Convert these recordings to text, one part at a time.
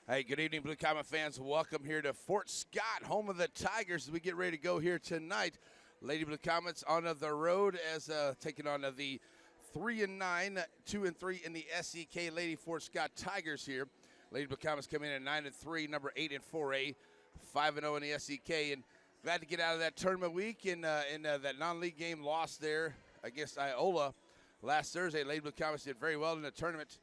Hey, good evening, Blue Comet fans. Welcome here to Fort Scott, home of the Tigers, as we get ready to go here tonight. Lady Blue Comets on the road as taking on the 3-9, 2-3 in the SEK Lady Fort Scott Tigers here. Lady Blue Comets come in at 9-3, number 8 in 4A, 5-0 in the SEK, and glad to get out of that tournament week in that non-league game loss there against Iola last Thursday. Lady Blue Comets did very well in the tournament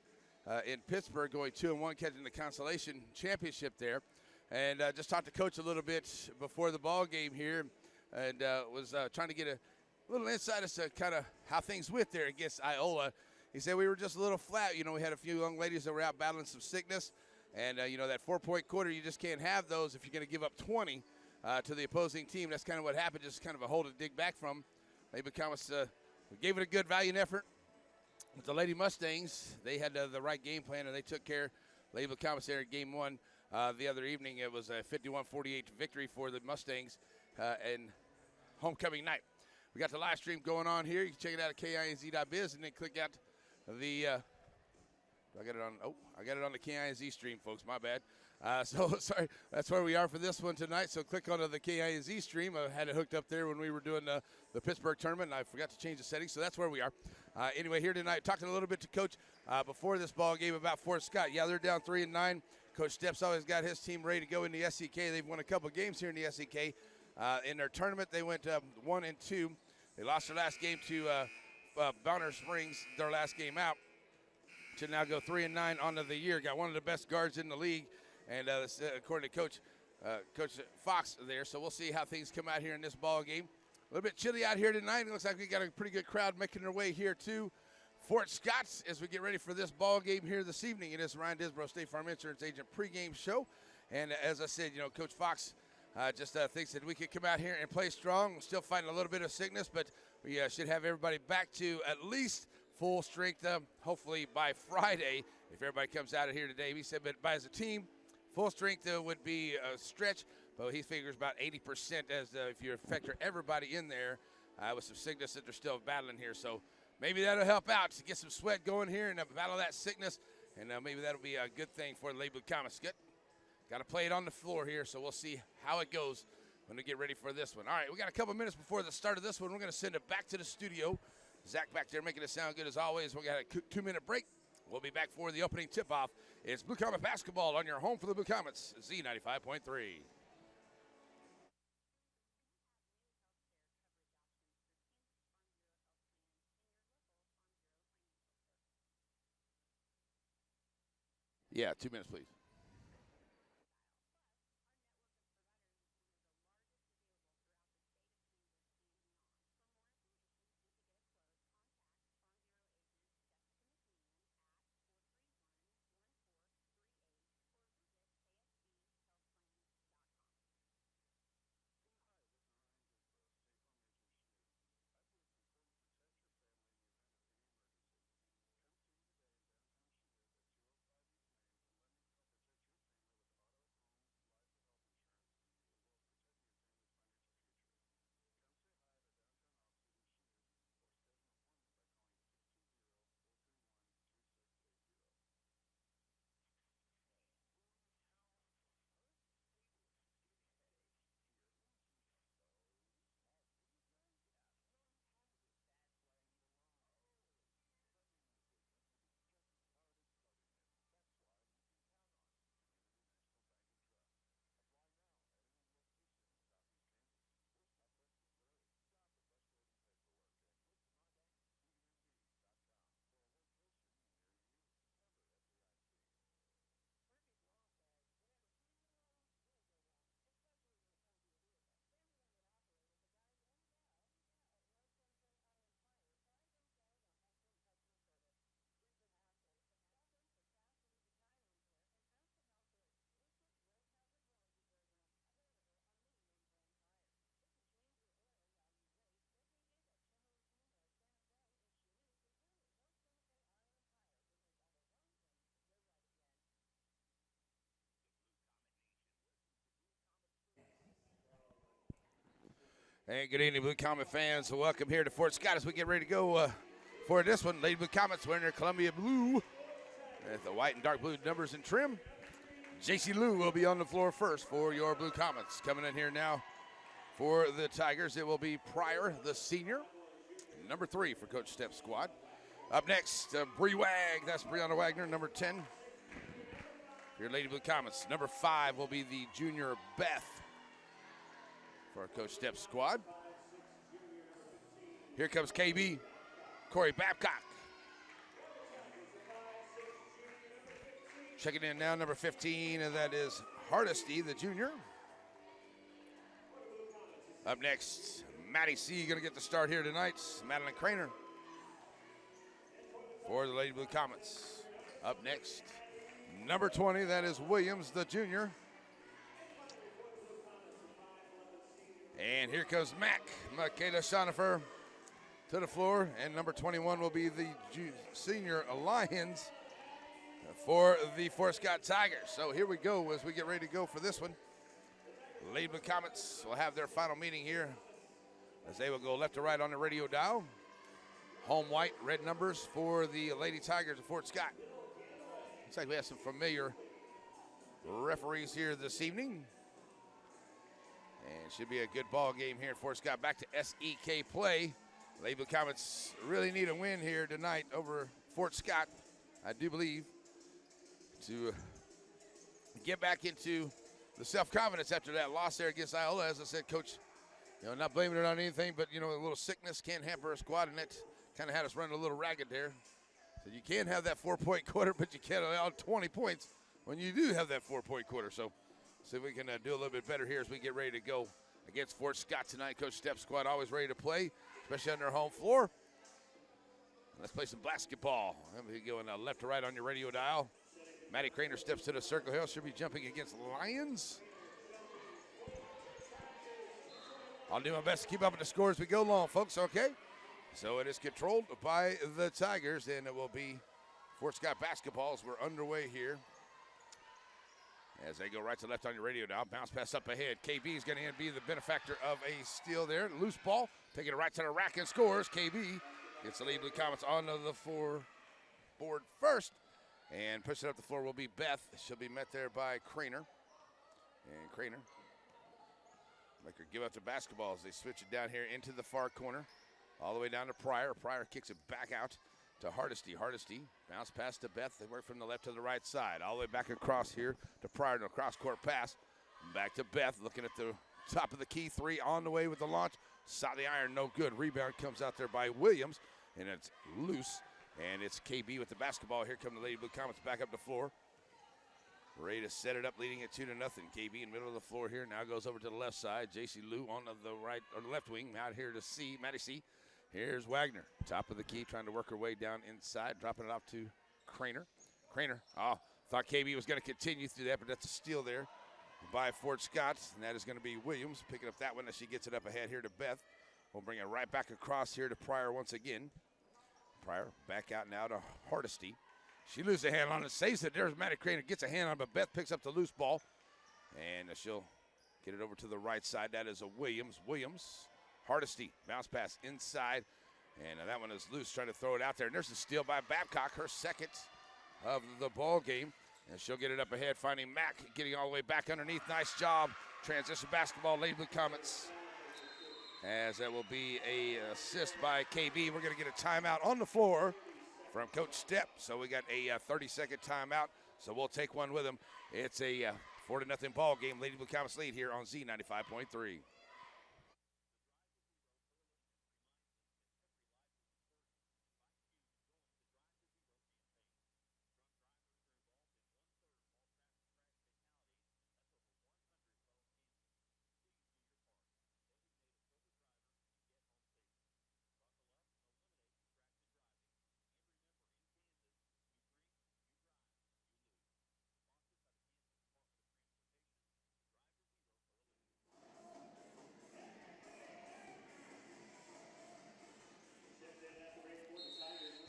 in Pittsburgh, going 2-1, catching the consolation championship there. And just talked to Coach a little bit before the ball game here, and was trying to get a little insight as to kind of how things went there against Iola. He said we were just a little flat. You know, we had a few young ladies that were out battling some sickness, and you know, that 4-point quarter, you just can't have those if you're going to give up 20 to the opposing team. That's kind of what happened, just kind of a hole to dig back from. They gave it a good valiant effort. With the Lady Mustangs, they had the right game plan, and they took care. Lady Blue Comets there in game one the other evening. It was a 51-48 victory for the Mustangs and homecoming night. We got the live stream going on here. You can check it out at KINZ.biz and then click out the I got it on the KINZ stream, folks. My bad. So sorry, that's where we are for this one tonight. So click on the KINZ stream. I had it hooked up there when we were doing the Pittsburgh tournament, and I forgot to change the settings. So that's where we are. Anyway, here tonight, talking a little bit to Coach before this ball game about Fort Scott. Yeah, they're down 3-9. Coach Stepp's always got his team ready to go in the SEK. They've won a couple of games here in the SEK. In their tournament, they went 1-2. They lost their last game to Bonner Springs, their last game out, to now go 3-9 on the year. Got one of the best guards in the league, and according to Coach Fox there. So we'll see how things come out here in this ball game. A little bit chilly out here tonight. It looks like we got a pretty good crowd making their way here to Fort Scott as we get ready for this ball game here this evening. It is Ryan Disbrow, State Farm Insurance Agent pregame show. And as I said, you know, Coach Fox just thinks that we could come out here and play strong. We're still fighting a little bit of sickness, but we should have everybody back to at least full strength, hopefully by Friday, if everybody comes out of here today. He said, but as a team, full strength would be a stretch, but he figures about 80% as if you factor everybody in there with some sickness that they're still battling here. So maybe that'll help out to get some sweat going here and battle that sickness, and maybe that'll be a good thing for the Lady Blue Comets. Got to play it on the floor here, so we'll see how it goes when we get ready for this one. All right, we got a couple minutes before the start of this one. We're going to send it back to the studio. Zach back there making it sound good as always. We got a 2-minute break. We'll be back for the opening tip-off. It's Blue Comet basketball on your home for the Blue Comets, Z95.3. Yeah, 2 minutes, please. Hey, good evening, Blue Comet fans. Welcome here to Fort Scott as we get ready to go for this one. Lady Blue Comets wearing their Columbia blue with the white and dark blue numbers and trim. JC Lou will be on the floor first for your Blue Comets. Coming in here now for the Tigers, it will be Pryor, the senior, number 3 for Coach Stepp's squad. Up next, Bree Wag, that's Brianna Wagner, number 10. For your Lady Blue Comets, number 5 will be the junior Beth for Coach Stepp's squad. Here comes KB, Corey Babcock. Checking in now, number 15, and that is Hardesty, the junior. Up next, Maddie C. going to get the start here tonight. Madeline Craner for the Lady Blue Comets. Up next, number 20, that is Williams, the junior. And here comes Mac, Michaela Schonifer to the floor, and number 21 will be the senior Lions for the Fort Scott Tigers. So here we go as we get ready to go for this one. Lady Blue Comets will have their final meeting here as they will go left to right on the radio dial. Home white, red numbers for the Lady Tigers of Fort Scott. Looks like we have some familiar referees here this evening. And should be a good ball game here at Fort Scott. Back to SEK play. Lady Blue Comets really need a win here tonight over Fort Scott, I do believe, to get back into the self-confidence after that loss there against Iola. As I said, Coach, not blaming it on anything, but, a little sickness can hamper a squad, and that kind of had us running a little ragged there. So you can have that 4-point quarter, but you can't allow 20 points when you do have that 4-point quarter. So see if we can do a little bit better here as we get ready to go against Fort Scott tonight. Coach Stepp's squad always ready to play, especially on their home floor. Let's play some basketball. We're going left to right on your radio dial. Maddie Craner steps to the circle here. She'll be jumping against Lions. I'll do my best to keep up with the score as we go along, folks, okay? So it is controlled by the Tigers, and it will be Fort Scott basketball as we're underway here. As they go right to left on your radio now. Bounce pass up ahead. KB is going to be the benefactor of a steal there. Loose ball. Taking it right to the rack and scores. KB gets the Lady Blue Comets onto the board first. And pushing up the floor will be Beth. She'll be met there by Craner. And Craner make her give up the basketball as they switch it down here into the far corner. All the way down to Pryor. Pryor kicks it back out to Hardesty. Hardesty bounce pass to Beth. They work from the left to the right side. All the way back across here to Pryor. No cross-court pass. Back to Beth. Looking at the top of the key. 3 on the way with the launch. Saw the iron. No good. Rebound comes out there by Williams. And it's loose. And it's KB with the basketball. Here come the Lady Blue Comets back up the floor. Ready to set it up, leading it 2-0. KB in the middle of the floor here. Now goes over to the left side. JC Lou on the right or the left wing. Out here to C. Maddie C. Here's Wagner. Top of the key, trying to work her way down inside. Dropping it off to Craner. Craner. Oh, thought KB was going to continue through that, but that's a steal there by Fort Scott. And that is going to be Williams picking up that one as she gets it up ahead here to Beth. We'll bring it right back across here to Pryor once again. Pryor back out now to Hardesty. She loses a hand on it, saves it. There's Maddie Craner, gets a hand on it, but Beth picks up the loose ball. And she'll get it over to the right side. That is a Williams. Hardesty, bounce pass inside. And that one is loose, trying to throw it out there. And there's a steal by Babcock, her second of the ball game. And she'll get it up ahead, finding Mack, getting all the way back underneath. Nice job. Transition basketball, Lady Blue Comets. As that will be a assist by KB. We're going to get a timeout on the floor from Coach Stepp. So we got a 30-second timeout. So we'll take one with him. It's a 4-0 ball game. Lady Blue Comets lead here on Z95.3.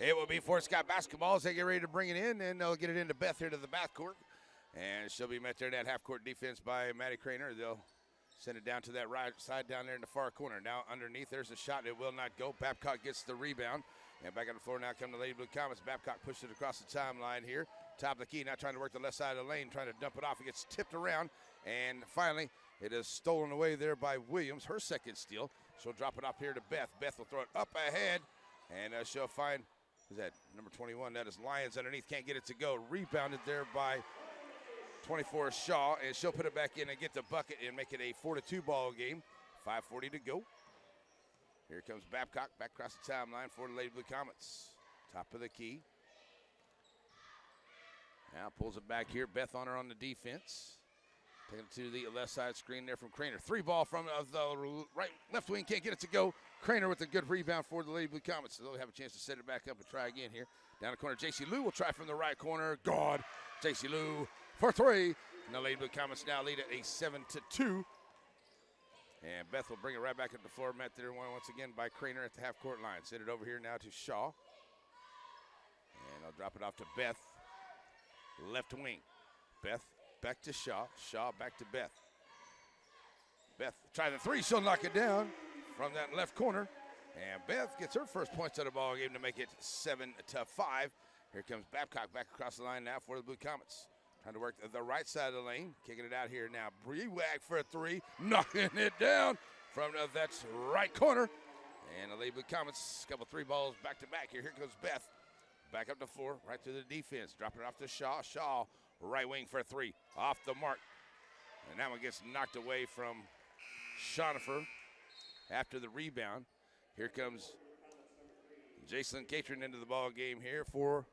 It will be Fort Scott basketball as they get ready to bring it in, and they'll get it into Beth here to the backcourt. And she'll be met there in that half-court defense by Maddie Craner. They'll send it down to that right side down there in the far corner. Now underneath, there's a shot. It will not go. Babcock gets the rebound. And back on the floor now come the Lady Blue Comets. Babcock pushed it across the timeline here. Top of the key, now trying to work the left side of the lane, trying to dump it off. It gets tipped around, and finally it is stolen away there by Williams, her second steal. She'll drop it off here to Beth. Beth will throw it up ahead, and she'll find, who's that, number 21, that is Lyons underneath, can't get it to go. Rebounded there by 24 Shaw, and she'll put it back in and get the bucket and make it a 4-2 ball game. 5:40 to go. Here comes Babcock back across the timeline for the Lady Blue Comets. Top of the key. Now pulls it back here. Beth on her on the defense. Taking it to the left side screen there from Craner. 3-ball from the left wing, can't get it to go. Craner with a good rebound for the Lady Blue Comets. So they'll have a chance to set it back up and try again here. Down the corner, J.C. Lou will try from the right corner. God, J.C. Lou for 3. And the Lady Blue Comets now lead at a 7-2. And Beth will bring it right back up the floor. Met there once again by Craner at the half-court line. Send it over here now to Shaw. And I'll drop it off to Beth. Left wing. Beth back to Shaw. Shaw back to Beth. Beth try the 3. She'll knock it down from that left corner. And Beth gets her first points of the ball game to make it 7-5. Here comes Babcock back across the line now for the Blue Comets. Trying to work the right side of the lane. Kicking it out here now. Brewag for a 3. Knocking it down from that right corner. And the Lady Blue Comets, couple 3 balls back to back here. Here goes Beth. Back up the floor, right to the defense. Dropping it off to Shaw. Shaw, right wing for a 3. Off the mark. And that one gets knocked away from Shonifer after the rebound. Here comes Jason Catron into the ball game here for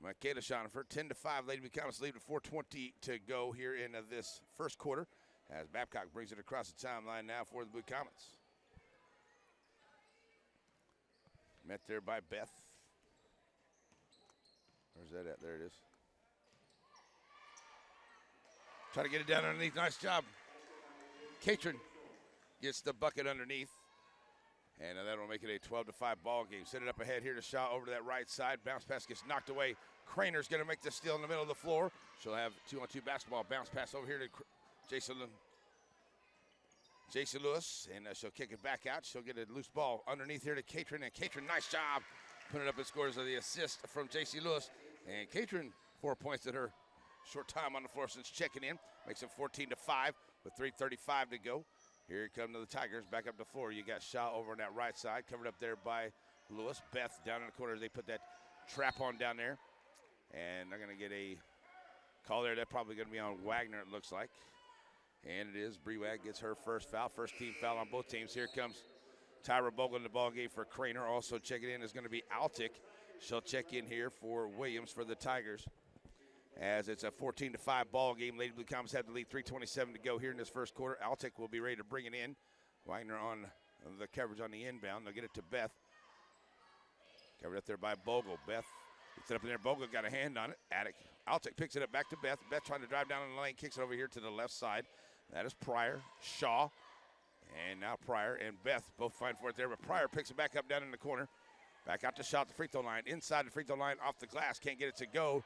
Michaela Shonifer. 10-5, Lady Blue Comets lead with 4:20 to go here in this first quarter as Babcock brings it across the timeline now for the Blue Comets. Met there by Beth. Where's that at? There it is. Try to get it down underneath. Nice job. Catron gets the bucket underneath. And that'll make it a 12-5 ball game. Set it up ahead here to Shaw over to that right side. Bounce pass gets knocked away. Craner's going to make the steal in the middle of the floor. She'll have 2-on-2 basketball. Bounce pass over here to Jason Lewis. And she'll kick it back out. She'll get a loose ball underneath here to Catron. And Catron, nice job. Putting it up and scores the assist from J.C. Lewis. And Catron, 4 points at her short time on the floor since checking in. Makes it 14-5 with 3:35 to go. Here come the Tigers back up the floor. You got Shaw over on that right side, covered up there by Lewis. Beth down in the corner. They put that trap on down there. And they're going to get a call there. That's probably going to be on Wagner, it looks like. And it is. Brewag gets her first foul. First team foul on both teams. Here comes Tyra Bogle in the ball game for Craner. Also checking in is going to be Altick. She'll check in here for Williams for the Tigers. As it's a 14-5 ball game. Lady Blue Comets have the lead, 3:27 to go here in this first quarter. Altick will be ready to bring it in. Wagner on the coverage on the inbound. They'll get it to Beth. Covered up there by Bogle. Beth gets it up in there. Bogle got a hand on it. Altick picks it up back to Beth. Beth trying to drive down in the lane. Kicks it over here to the left side. That is Pryor. Shaw. And now Pryor and Beth both find for it there. But Pryor picks it back up down in the corner. Back out to Shaw at the free throw line. Inside the free throw line off the glass. Can't get it to go.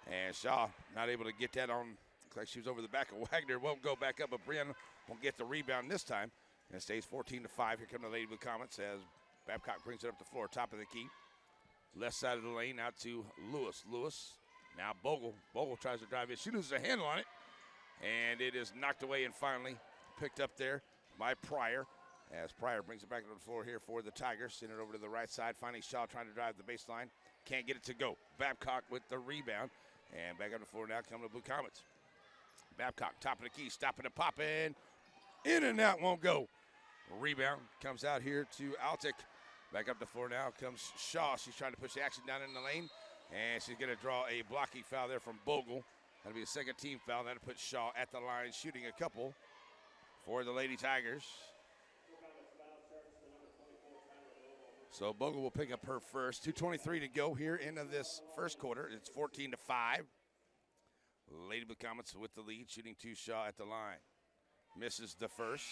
And Shaw not able to get that on. Looks like she was over the back of Wagner. Won't go back up, but Brianna won't get the rebound this time. And it stays 14-5. Here come the Lady Blue Comets as Babcock brings it up the floor, top of the key. Left side of the lane out to Lewis. Lewis, now Bogle. Bogle tries to drive in. She loses a handle on it. And it is knocked away and finally picked up there by Pryor. As Pryor brings it back to the floor here for the Tigers. Send it over to the right side. Finally Shaw trying to drive the baseline. Can't get it to go. Babcock with the rebound. And back on the floor now come the Blue Comets. Babcock, top of the key, stopping and popping. In and out, won't go. Rebound comes out here to Altick. Back up the floor now comes Shaw. She's trying to push the action down in the lane. And she's going to draw a blocking foul there from Bogle. That'll be a second team foul. That'll put Shaw at the line, shooting a couple for the Lady Tigers. So Bogle will pick up her first. 2:23 to go here into this first quarter. It's 14-5. Lady Blue Comets with the lead, shooting to Shaw at the line. Misses the first.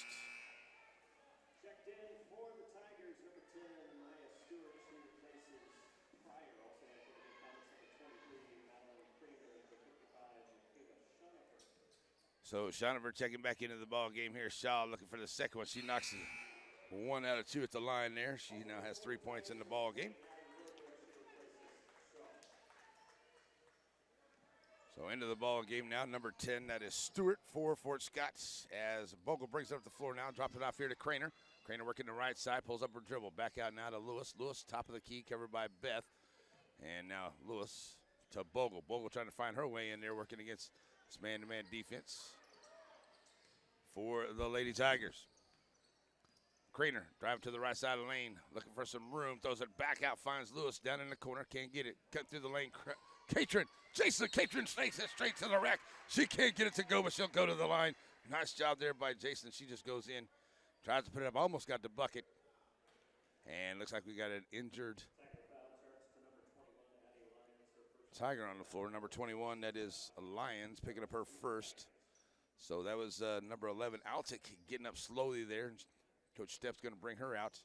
Checked in for the Tigers, number 10, Maya Stewart, who replaces Pryor. Also for the Blue Comets, number 23, Madeline Krieger, number 55, Michaela Shonifer. So Shonifer checking back into the ball game here. Shaw looking for the second one. She knocks it. 1 out of 2 at the line there. She now has 3 points in the ball game. So into the ball game now, number 10, that is Stewart for Fort Scott. As Bogle brings it up the floor now, drops it off here to Craner. Craner working the right side, pulls up her dribble. Back out now to Lewis. Lewis, top of the key, covered by Beth. And now Lewis to Bogle. Bogle trying to find her way in there, working against this man-to-man defense for the Lady Tigers. Craner driving to the right side of the lane, looking for some room, throws it back out, finds Lewis down in the corner, can't get it. Cut through the lane. Catron, Jason Catron takes it straight to the rack. She can't get it to go, but she'll go to the line. Nice job there by Jason. She just goes in, tries to put it up, almost got the bucket. And looks like we got an injured Tiger on the floor. Number 21, that is Lyons, picking up her first. So that was number 11, Altic, getting up slowly there. Coach Stepp's going to bring her out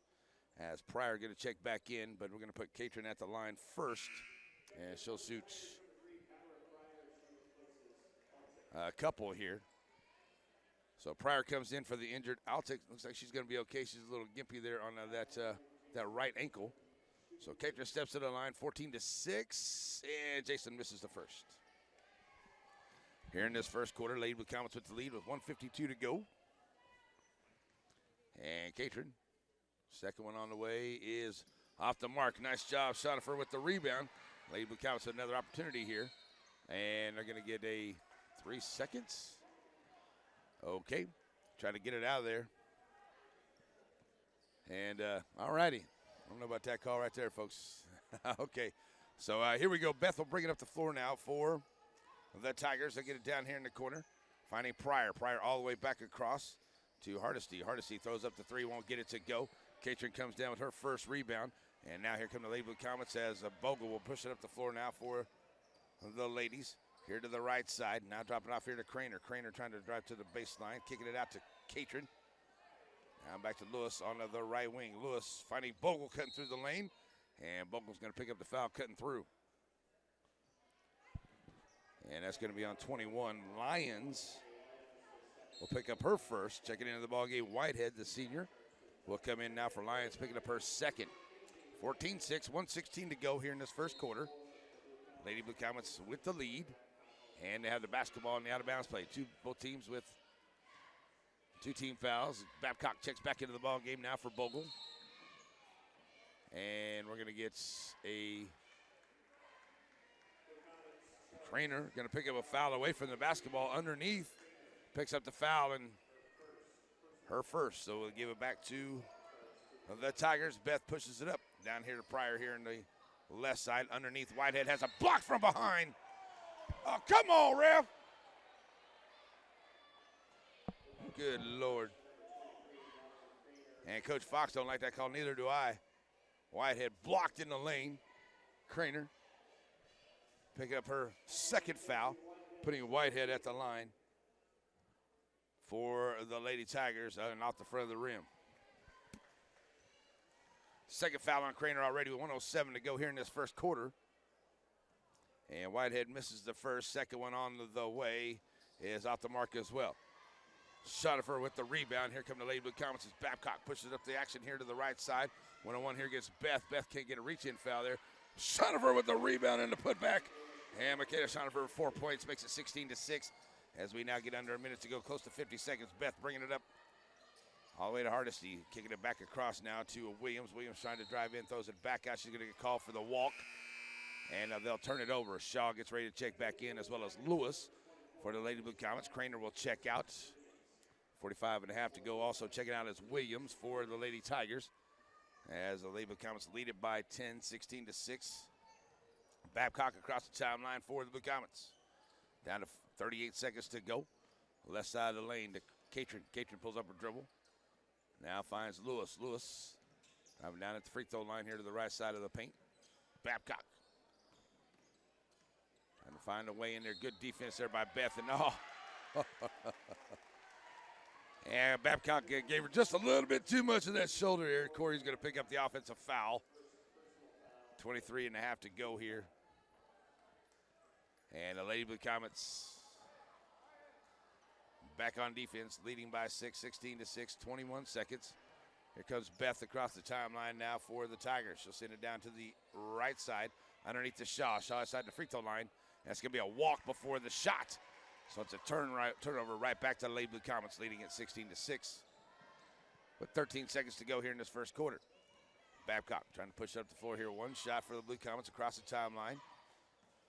as Pryor going to check back in, but we're going to put Catron at the line first, and she'll shoot a couple here. So Pryor comes in for the injured Altic. Looks like she's going to be okay. She's a little gimpy there on that right ankle. So Catron steps to the line, 14-6, and Jason misses the first. Here in this first quarter, Lady Blue Comets with the lead with 1:52 to go. And Catron, second one on the way, is off the mark. Nice job, Shonifer with the rebound. Lady Blue Comets with another opportunity here. And they're going to get a 3 seconds. Okay, trying to get it out of there. And all righty. I don't know about that call right there, folks. Okay, so here we go. Beth will bring it up the floor now for the Tigers. They get it down here in the corner, finding Pryor. Pryor all the way back across to Hardesty. Hardesty throws up the three, won't get it to go. Catron comes down with her first rebound. And now here come the Lady Blue Comets as Bogle will push it up the floor now for the ladies. Here to the right side. Now dropping off here to Craner. Craner trying to drive to the baseline, kicking it out to Catron. Now back to Lewis on the right wing. Lewis finding Bogle cutting through the lane. And Bogle's going to pick up the foul cutting through. And that's going to be on 21. Lyons will pick up her first. Checking into the ballgame, Whitehead, the senior, will come in now for Lyons, picking up her second. 14-6, 1:16 to go here in this first quarter. Lady Blue Comets with the lead. And they have the basketball in the out-of-bounds play. Both teams with two team fouls. Babcock checks back into the ball game now for Bogle. And we're going to get a Craner going to pick up a foul away from the basketball underneath. Picks up the foul and her first. So we'll give it back to the Tigers. Beth pushes it up down here to Pryor here in the left side. Underneath, Whitehead has a block from behind. Oh, come on, ref. Good Lord. And Coach Fox don't like that call, neither do I. Whitehead blocked in the lane. Craner picking up her second foul, putting Whitehead at the line for the Lady Tigers and off the front of the rim. Second foul on Craner already with 1:07 to go here in this first quarter. And Whitehead misses the first. Second one on the way is off the mark as well. Shonifer with the rebound. Here come the Lady Blue Comets as Babcock pushes up the action here to the right side. 1-on-1 here gets Beth. Beth can't get a reach-in foul there. Shonifer with the rebound and the putback. And Michaela Shonifer 4 points, makes it 16-6 as we now get under a minute to go, close to 50 seconds. Beth bringing it up all the way to Hardesty, kicking it back across now to Williams. Williams trying to drive in, throws it back out. She's going to get called for the walk, and they'll turn it over. Shaw gets ready to check back in, as well as Lewis for the Lady Blue Comets. Craner will check out. 45.5 to go. Also checking out is Williams for the Lady Tigers, as the Lady Blue Comets lead it by 10, 16-6. Babcock across the timeline for the Blue Comets. Down to 38 seconds to go. Left side of the lane to Catron. Catron pulls up her dribble. Now finds Lewis. Lewis driving down at the free throw line here to the right side of the paint. Babcock trying to find a way in there. Good defense there by Beth. And and Babcock gave her just a little bit too much of that shoulder here. Corey's going to pick up the offensive foul. 23.5 to go here. And the Lady Blue Comets back on defense, leading by 6, 16-6, 21 seconds. Here comes Beth across the timeline now for the Tigers. She'll send it down to the right side, underneath to Shaw. Shaw inside the free throw line. That's going to be a walk before the shot. So it's a turnover right back to the Lady Blue Comets, leading at 16-6. With 13 seconds to go here in this first quarter. Babcock trying to push up the floor here. One shot for the Blue Comets across the timeline.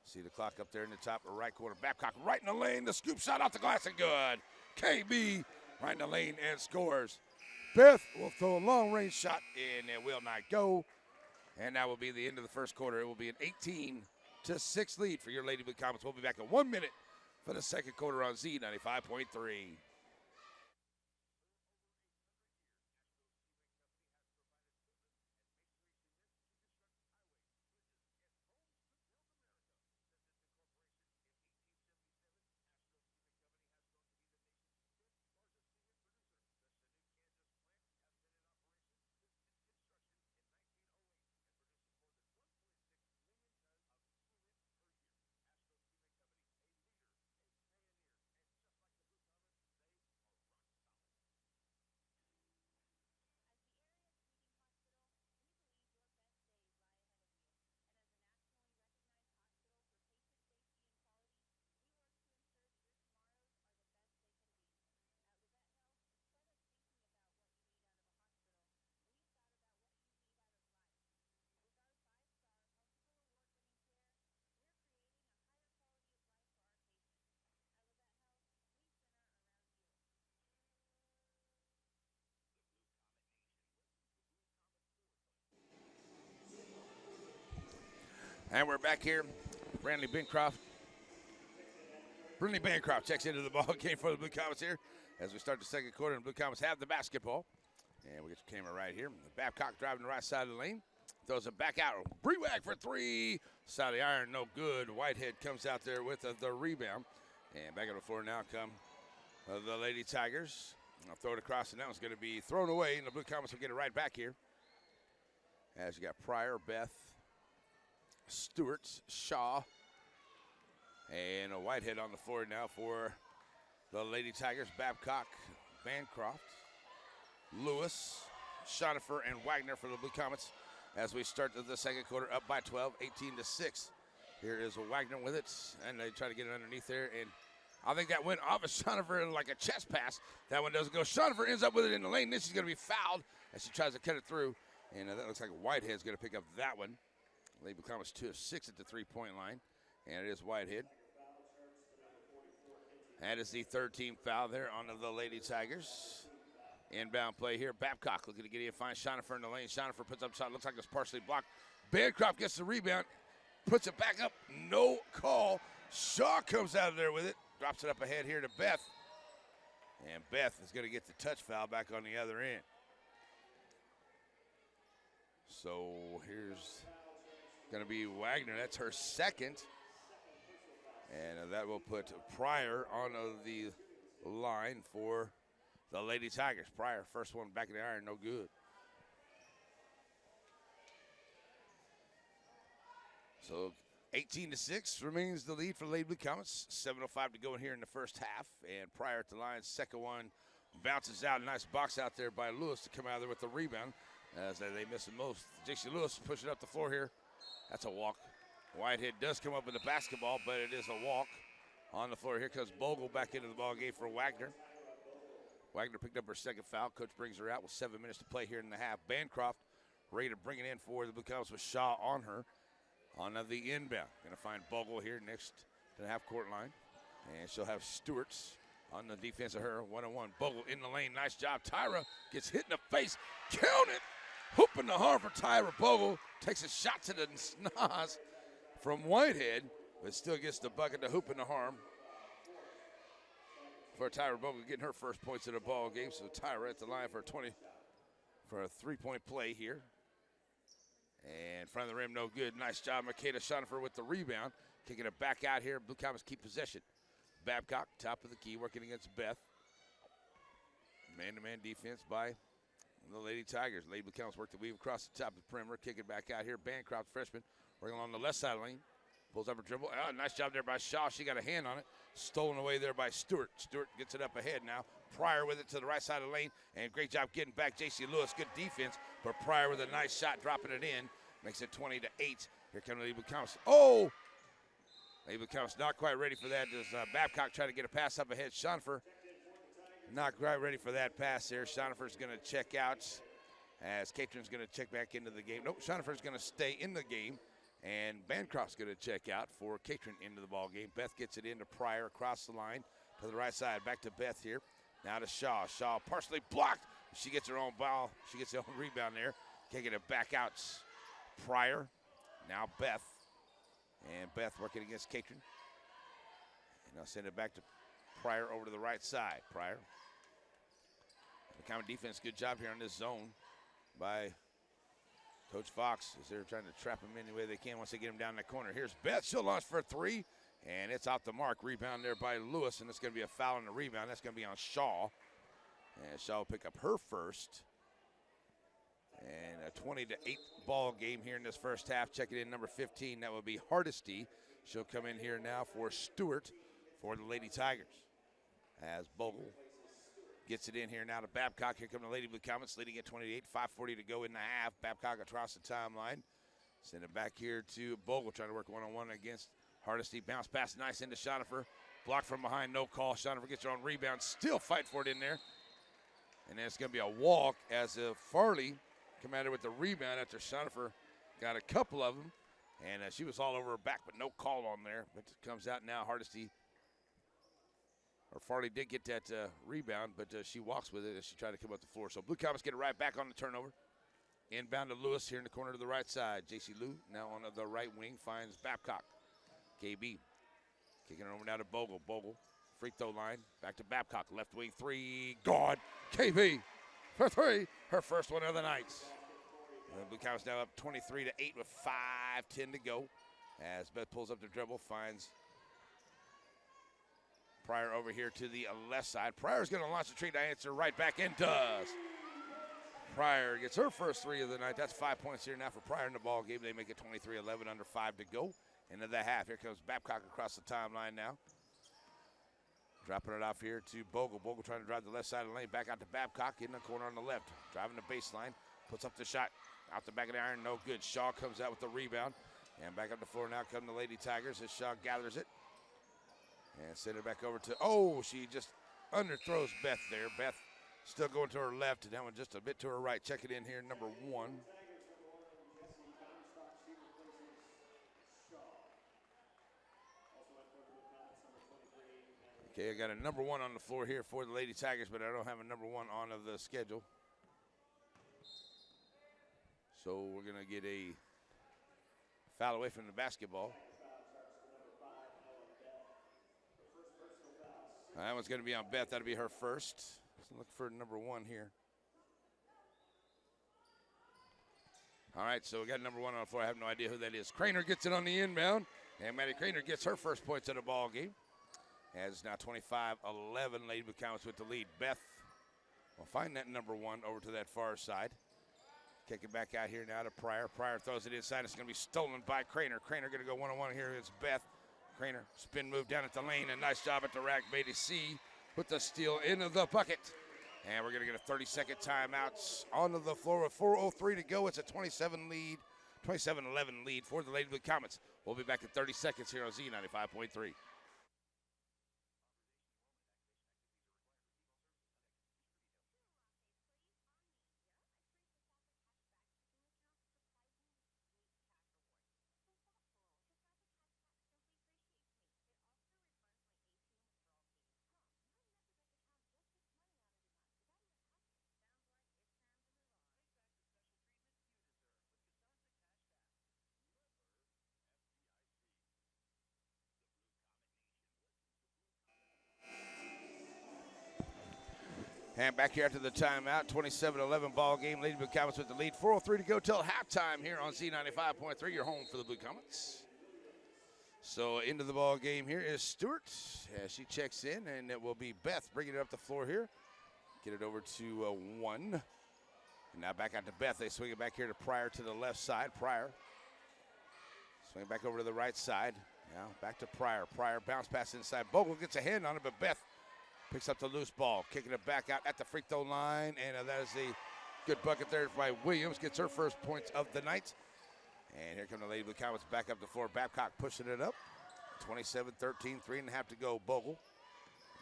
See the clock up there in the top right corner. Babcock right in the lane. The scoop shot off the glass and good. KB right in the lane and scores. Beth will throw a long-range shot, and it will not go. And that will be the end of the first quarter. It will be an 18-6 lead for your Lady Blue Comets. We'll be back in 1 minute for the second quarter on Z95.3. And we're back here. Brindley Bancroft checks into the ball game for the Blue Comets here as we start the second quarter, and the Blue Comets have the basketball. And we get the camera right here. Babcock driving the right side of the lane. Throws it back out. Brewag for three. Side of the iron, no good. Whitehead comes out there with the rebound. And back on the floor now come the Lady Tigers. I'll throw it across, and that one's going to be thrown away, and the Blue Comets will get it right back here. As you got Pryor, Beth, Stewart, Shaw, and a Whitehead on the floor now for the Lady Tigers. Babcock, Bancroft, Lewis, Shonifer, and Wagner for the Blue Comets as we start the second quarter up by 12, 18-6. Here is Wagner with it, and they try to get it underneath there, and I think that went off of Shonifer like a chest pass. That one doesn't go. Shonifer ends up with it in the lane. This is going to be fouled as she tries to cut it through, and that looks like Whitehead's going to pick up that one. Lady Blue Comets 2 of 6 at the three-point line, and it is Whitehead. That is the 13th foul there on the Lady Tigers. Inbound play here. Babcock looking to get in, find Shonifer in the lane. Shonifer puts up a shot. Looks like it's partially blocked. Bancroft gets the rebound, puts it back up. No call. Shaw comes out of there with it. Drops it up ahead here to Beth. And Beth is going to get the touch foul back on the other end. So here's going to be Wagner. That's her second. And that will put Pryor on the line for the Lady Tigers. Pryor, first one back in the iron, no good. So 18-6 remains the lead for Lady Blue Comets. 7:05 to go in here in the first half. And Pryor at the line, second one bounces out. Nice box out there by Lewis to come out of there with the rebound. As they miss the most. J.C. Lewis pushing up the floor here. That's a walk. Whitehead does come up with the basketball, but it is a walk on the floor. Here comes Bogle back into the ball game for Wagner. Wagner picked up her second foul. Coach brings her out with 7 minutes to play here in the half. Bancroft ready to bring it in for the Blue Comets with Shaw on her on the inbound. Going to find Bogle here next to the half-court line. And she'll have Stewart's on the defense of her, 1-on-1. Bogle in the lane, nice job. Tyra gets hit in the face. Count it! Hooping the harm for Tyra. Bogle takes a shot to the snaz from Whitehead, but still gets the bucket to hoop in the harm for Tyra Bogle, getting her first points of the ball game. So Tyra at the line for a three-point play here. And in front of the rim, no good. Nice job, Makeda Shonifer with the rebound. Kicking it back out here. Blue Comets keep possession. Babcock, top of the key, working against Beth. Man-to-man defense by the Lady Tigers. Lady Blue Comets work the weave across the top of the perimeter. Kick it back out here. Bancroft, freshman, working along the left side lane. Pulls up her dribble. Oh, nice job there by Shaw. She got a hand on it. Stolen away there by Stewart. Stewart gets it up ahead now. Pryor with it to the right side of the lane. And great job getting back J.C. Lewis. Good defense. But Pryor with a nice shot, dropping it in. Makes it 20-8. Here comes the Lady Blue Comets. Oh! Lady Blue Comets not quite ready for that. Does Babcock try to get a pass up ahead? Schonifer not quite ready for that pass there. Schonifer's going to check out as Catron's going to check back into the game. Nope, Schonifer's going to stay in the game. And Bancroft's going to check out for Catron into the ball game. Beth gets it into Pryor across the line to the right side. Back to Beth here. Now to Shaw. Shaw partially blocked. She gets her own ball. She gets her own rebound there. Kicking it back out. Pryor. Now Beth. And Beth working against Catron. And I'll send it back to Pryor over to the right side. Pryor. The common defense, good job here on this zone by Coach Fox as they're trying to trap him any way they can once they get him down that corner. Here's Beth. She'll launch for a three. And it's out the mark. Rebound there by Lewis. And it's going to be a foul on the rebound. That's going to be on Shaw. And Shaw will pick up her first. And a 20-8 ball game here in this first half. Checking in number 15. That will be Hardesty. She'll come in here now for Stewart for the Lady Tigers. As Bogle gets it in here now to Babcock. Here come the Lady Blue Comets leading at 28. 5:40 to go in the half. Babcock across the timeline. Send it back here to Bogle trying to work one-on-one against Hardesty. Bounce pass nice into Schonifer. Blocked from behind. No call. Schonifer gets her own rebound. Still fight for it in there. And then it's going to be a walk as Farley come at her with the rebound after Schonifer got a couple of them. And she was all over her back, but no call on there. But it comes out now. Hardesty, or Farley did get that rebound, but she walks with it as she tried to come up the floor. So Blue Comets get it right back on the turnover. Inbound to Lewis here in the corner to the right side. J.C. Lou now on the right wing finds Babcock. KB kicking it over now to Bogle. Bogle, free throw line. Back to Babcock. Left wing three. Gone. KB for three. Her first one of the night. Blue Comets now up 23-8 with 5:10 to go. As Beth pulls up the dribble, finds Pryor over here to the left side. Pryor's going to launch the tree to answer right back and does. Pryor gets her first three of the night. That's 5 points here now for Pryor in the ball game. They make it 23-11, under 5 to go. Into the half. Here comes Babcock across the timeline now. Dropping it off here to Bogle. Bogle trying to drive the left side of the lane. Back out to Babcock in the corner on the left. Driving the baseline. Puts up the shot. Out the back of the iron. No good. Shaw comes out with the rebound. And back up the floor now come the Lady Tigers as Shaw gathers it. And send it back over to, she just underthrows Beth there. Beth still going to her left, and that one just a bit to her right. Check it in here, number 1. Okay, I got a number 1 on the floor here for the Lady Tigers, but I don't have a number 1 on of the schedule. So we're going to get a foul away from the basketball. That one's going to be on Beth. That'll be her first. Let's look for number 1 here. All right, so we got number 1 on the floor. I have no idea who that is. Craner gets it on the inbound, and Maddie Craner gets her first points of the ball game. As now 25-11, Lady Blue Comets with the lead. Beth will find that number 1 over to that far side. Kick it back out here now to Pryor. Pryor throws it inside. It's going to be stolen by Craner. Craner going to go one-on-one here. It's Beth. Craner, spin move down at the lane. A nice job at the rack. Beatty C with the steal into the bucket. And we're going to get a 30-second timeout onto the floor with 4:03 to go. It's a 27-11 lead for the Lady Blue Comets. We'll be back in 30 seconds here on Z95.3. And back here after the timeout, 27-11 ball game. Lady Blue Comets with the lead. 4:03 to go till halftime here on Z95.3. Your home for the Blue Comets. So into the ball game here is Stewart as she checks in, and it will be Beth bringing it up the floor here. Get it over to 1. And now back out to Beth. They swing it back here to Pryor to the left side. Pryor swing it back over to the right side. Now back to Pryor. Pryor bounce pass inside. Bogle gets a hand on it, but Beth picks up the loose ball, kicking it back out at the free throw line, and that is a good bucket there by Williams. Gets her first points of the night. And here come the Lady Blue Comets back up the floor. Babcock pushing it up. 27-13, 3.5 to go. Bogle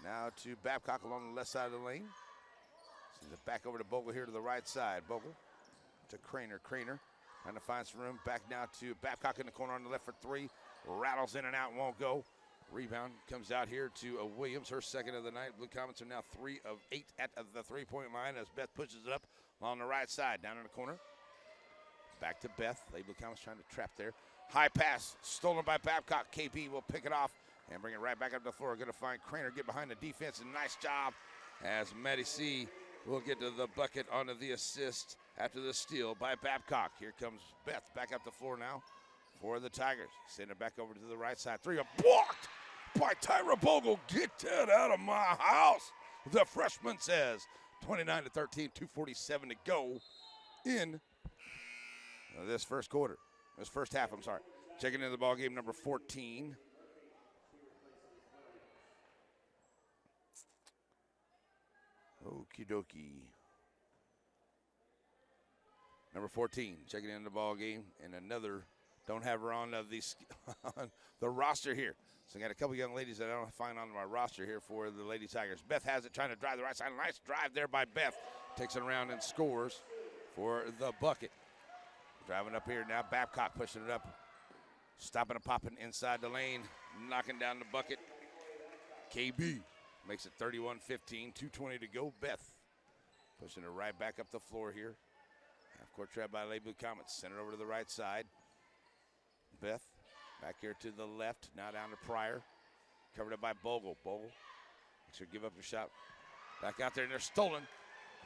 now to Babcock along the left side of the lane. Sends it back over to Bogle here to the right side. Bogle to Craner. Craner trying to find some room. Back now to Babcock in the corner on the left for three. Rattles in and out, won't go. Rebound comes out here to Williams, her second of the night. Blue Comets are now 3 of 8 at the three-point line as Beth pushes it up along the right side, down in the corner. Back to Beth. Lady Blue Comets trying to trap there. High pass, stolen by Babcock. KB will pick it off and bring it right back up the floor. Going to find Craner, get behind the defense, and nice job as Maddie C will get to the bucket onto the assist after the steal by Babcock. Here comes Beth back up the floor now for the Tigers. Send it back over to the right side. Three blocked by Tyra Bogle. Get that out of my house, the freshman says. 29-13, 2:47 to go in this first quarter. This first half, I'm sorry. Checking into the ball game, number 14. Okie dokie. Number 14, checking into the ball game, and another, don't have her on the roster here. So I got a couple young ladies that I don't find on my roster here for the Lady Tigers. Beth has it, trying to drive the right side. Nice drive there by Beth. Takes it around and scores for the bucket. Driving up here now, Babcock pushing it up. Stopping and popping inside the lane, knocking down the bucket. KB makes it 31-15, 2:20 to go. Beth pushing it right back up the floor here. Half-court trap by Lady Blue Comets. Send it over to the right side. Beth back here to the left. Now down to Pryor. Covered up by Bogle. Bogle makes her give up the shot. Back out there, and they're stolen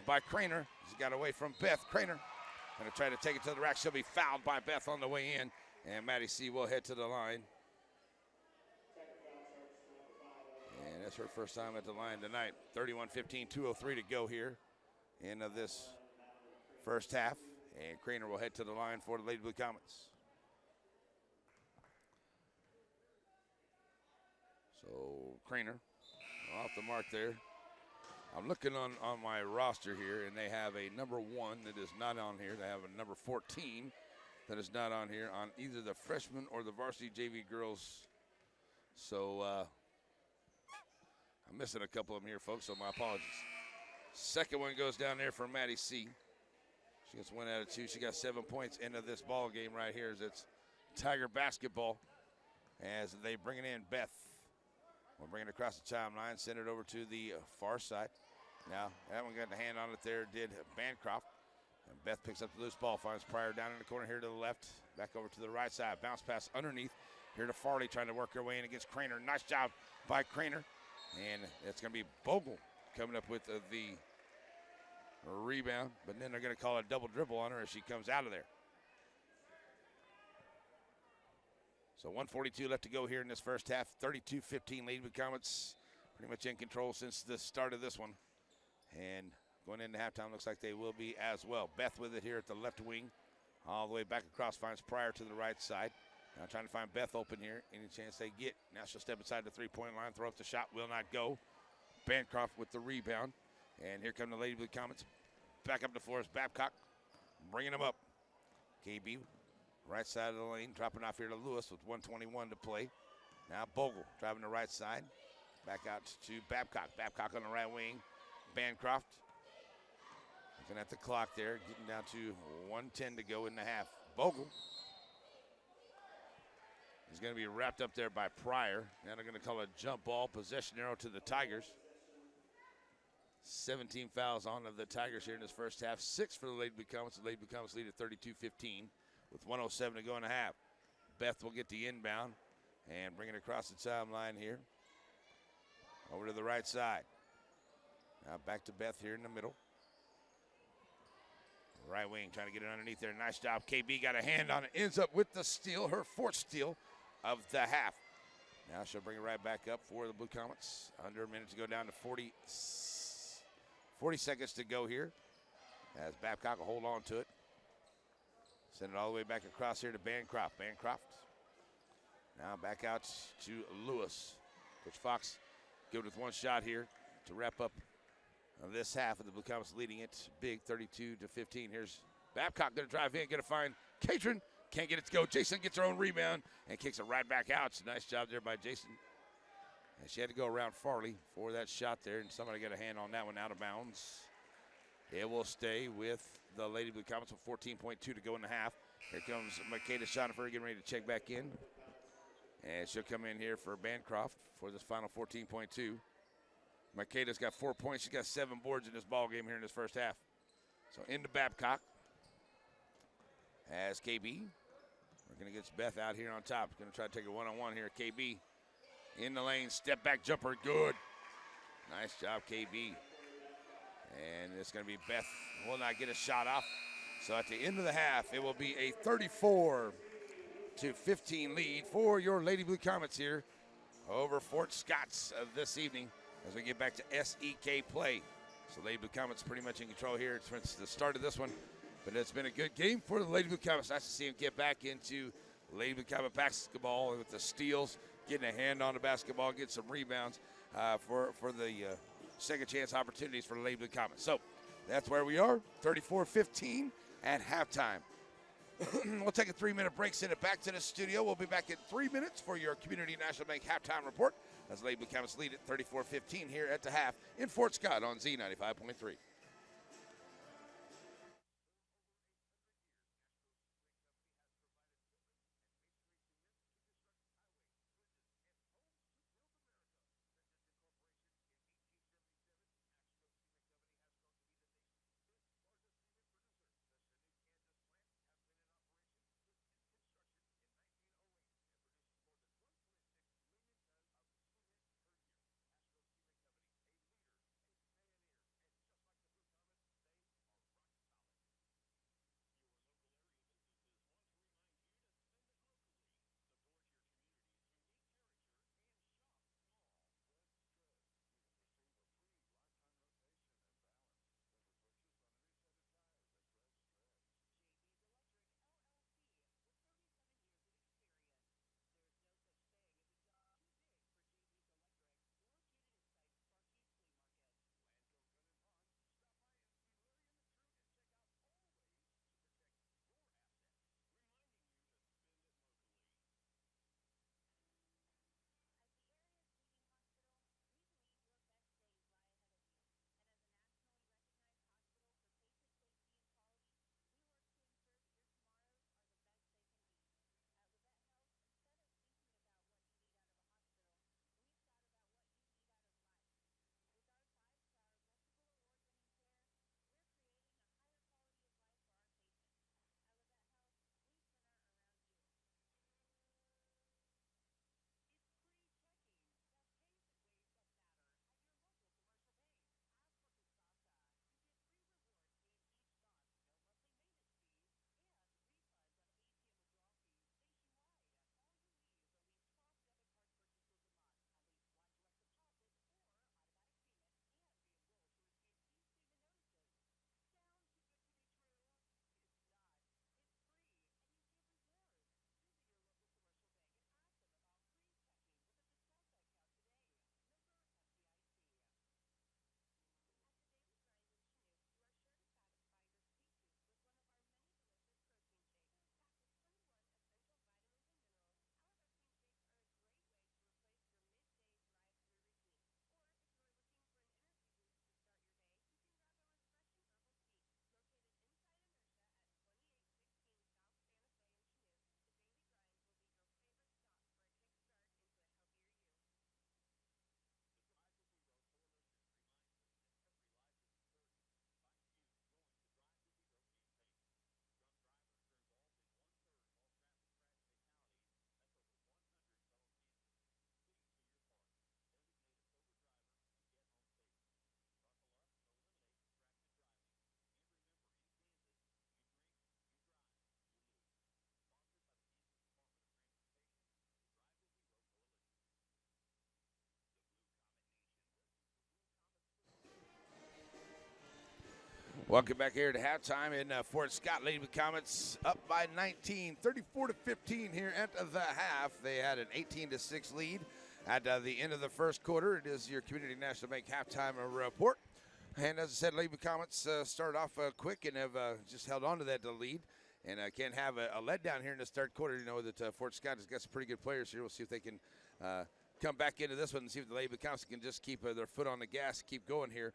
by Craner. He's got away from Beth. Craner going to try to take it to the rack. She'll be fouled by Beth on the way in. And Maddie C will head to the line. And that's her first time at the line tonight. 31-15, 2:03 to go here in this first half. And Craner will head to the line for the Lady Blue Comets. So Craner off the mark there. I'm looking on my roster here, and they have a number 1 that is not on here. They have a number 14 that is not on here on either the freshman or the varsity JV girls. So I'm missing a couple of them here, folks, so my apologies. Second one goes down there for Maddie C. She gets 1 out of 2. She got 7 points into this ball game right here as it's Tiger basketball as they bring it in. Beth will bring it across the timeline, send it over to the far side. Now, that one got the hand on it there, did Bancroft. And Beth picks up the loose ball, finds Pryor down in the corner here to the left. Back over to the right side, bounce pass underneath. Here to Farley trying to work her way in against Craner. Nice job by Craner. And it's going to be Bogle coming up with the rebound. But then they're going to call a double dribble on her as she comes out of there. So 1:42 left to go here in this first half. 32-15, Lady Blue Comets pretty much in control since the start of this one. And going into halftime, looks like they will be as well. Beth with it here at the left wing. All the way back across, finds Pryor to the right side. Now trying to find Beth open here. Any chance they get. Now she'll step inside the three-point line, throw up the shot, will not go. Bancroft with the rebound. And here come the Lady Blue Comets. Back up the floor is Babcock, bringing them up. KB, right side of the lane, dropping off here to Lewis with 1:21 to play. Now Bogle driving the right side. Back out to Babcock. Babcock on the right wing. Bancroft. Looking at the clock there, getting down to 1:10 to go in the half. Bogle is going to be wrapped up there by Pryor. Now they're going to call a jump ball, possession arrow to the Tigers. 17 fouls on the Tigers here in this first half. 6 for the Lady Blue Comets. The Lady Blue Comets lead at 32-15 with 1:07 to go in the half. Beth will get the inbound and bring it across the timeline here. Over to the right side. Now back to Beth here in the middle. Right wing trying to get it underneath there. Nice job. KB got a hand on it. Ends up with the steal, her 4th steal of the half. Now she'll bring it right back up for the Blue Comets. Under a minute to go, down to 40 seconds to go here. As Babcock will hold on to it. Send it all the way back across here to Bancroft. Bancroft now back out to Lewis. Coach Fox good with one shot here to wrap up this half of the Blue Comets leading it big 32-15. Here's Babcock going to drive in, going to find Catron. Can't get it to go. Jason gets her own rebound and kicks it right back out. It's a nice job there by Jason. And she had to go around Farley for that shot there, and somebody got a hand on that one out of bounds. It will stay with the Lady Blue Comets with 14.2 to go in the half. Here comes Makeda Shonifer getting ready to check back in. And she'll come in here for Bancroft for this final 14.2. Makeda's got 4 points. She's got 7 boards in this ball game here in this first half. So into Babcock. As KB. Working against Beth out here on top. Going to try to take a one-on-one here. KB in the lane. Step back jumper. Good. Nice job, KB. And it's going to be Beth will not get a shot off. So at the end of the half, it will be a 34-15 lead for your Lady Blue Comets here over Fort Scott's this evening as we get back to SEK play. So Lady Blue Comets pretty much in control here since the start of this one. But it's been a good game for the Lady Blue Comets. Nice to see them get back into Lady Blue Comet basketball with the steals, getting a hand on the basketball, get some rebounds for the second chance opportunities for the Lady Blue Comets. So that's where we are, 34-15 at halftime. We'll take a 3-minute break, send it back to the studio. We'll be back in 3 minutes for your Community National Bank halftime report as Lady Blue Comets lead at 34-15 here at the half in Fort Scott on Z95.3. Welcome back here to halftime in Fort Scott. Lady Blue Comets up by 19, 34-15 here at the half. They had an 18-6 lead at the end of the first quarter. It is your Community National Bank halftime report. And as I said, Lady Blue Comets started off quick and have just held on to that lead. and can't have a letdown here in this third quarter. You know that Fort Scott has got some pretty good players here. We'll see if they can come back into this one and see if the Lady Becomes can just keep their foot on the gas, keep going here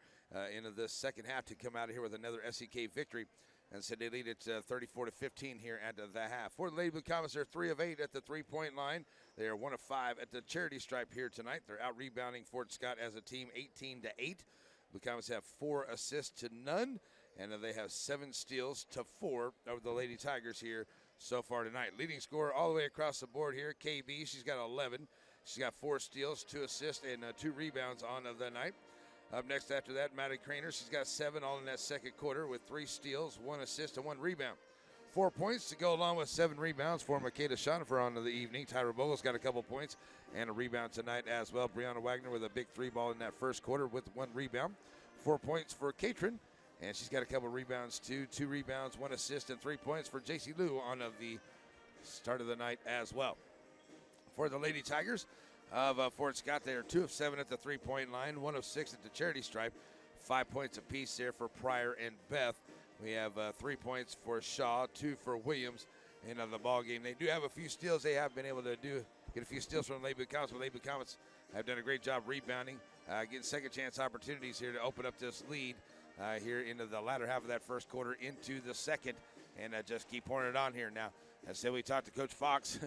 into the second half to come out of here with another SEK victory. And so they lead it 34-15 here at the half. For the Lady Blue Comets, they're 3 of 8 at the three-point line. They are 1 of 5 at the charity stripe here tonight. They're out rebounding Fort Scott as a team 18-8. Blue Comets have 4 assists to none, and they have 7 steals to 4 over the Lady Tigers here so far tonight. Leading scorer all the way across the board here, KB. She's got 11. She's got 4 steals, 2 assists, and 2 rebounds on the night. Up next after that, Maddie Craner. She's got 7 all in that second quarter with 3 steals, 1 assist, and 1 rebound. 4 points to go along with 7 rebounds for Makeda Schoenfer on the evening. Tyra Bogle's got a couple points and a rebound tonight as well. Brianna Wagner with a big 3 ball in that first quarter with 1 rebound. 4 points for Katrin, and she's got a couple rebounds too. 2 rebounds, 1 assist, and 3 points for JC Liu on the start of the night as well. For the Lady Tigers of Fort Scott, they are 2 of 7 at the three-point line, 1 of 6 at the charity stripe. 5 points apiece there for Pryor and Beth. We have 3 points for Shaw, 2 for Williams in the ball game. They do have a few steals. They have been able to get a few steals from the Lady Blue Comets, but Lady Blue Comets have done a great job rebounding, getting second chance opportunities here to open up this lead here into the latter half of that first quarter into the second, and just keep pouring it on here. Now, I said we talked to Coach Fox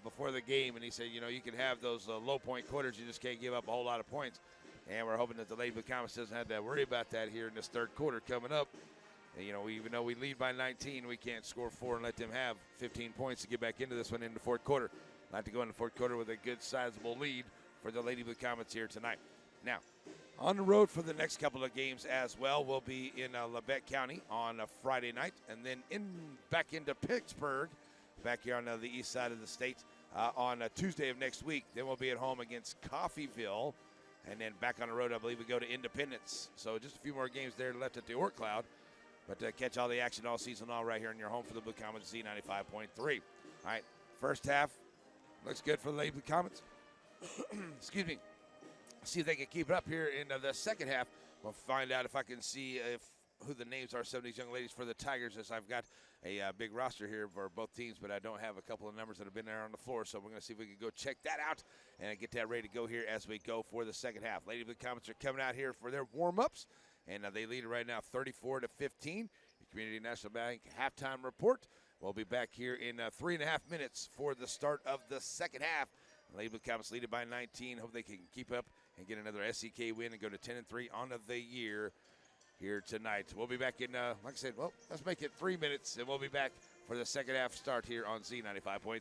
before the game, and he said, you know, you can have those low point quarters, you just can't give up a whole lot of points. And we're hoping that the Lady Blue Comets doesn't have to worry about that here in this third quarter coming up. And, you know, even though we lead by 19, we can't score 4 and let them have 15 points to get back into this one in the fourth quarter. Like to go in the fourth quarter with a good sizable lead for the Lady Blue Comets here tonight. Now, on the road for the next couple of games as well, we'll be in Labette County on a Friday night, and then back into Pittsburgh, back here on the east side of the state, on Tuesday of next week. Then we'll be at home against Coffeyville, and then back on the road, I believe we go to Independence. So just a few more games there left at the Orc Cloud, but catch all the action all season long right here in your home for the Blue Comets, Z95.3. All right, first half looks good for the Lady Blue Comets. Excuse me. See if they can keep it up here in the second half. We'll find out if I can see who the names are, some of these young ladies for the Tigers, as I've got a big roster here for both teams, but I don't have a couple of numbers that have been there on the floor, so we're going to see if we can go check that out and get that ready to go here as we go for the second half. Lady Blue Comets are coming out here for their warm-ups, and they lead it right now 34-15. Your Community National Bank halftime report. We'll be back here in 3.5 minutes for the start of the second half. Lady Blue Comets lead it by 19. Hope they can keep up and get another SEK win and go to 10-3 on the year here tonight. We'll be back in, like I said, well, let's make it 3 minutes, and we'll be back for the second half start here on Z95.3.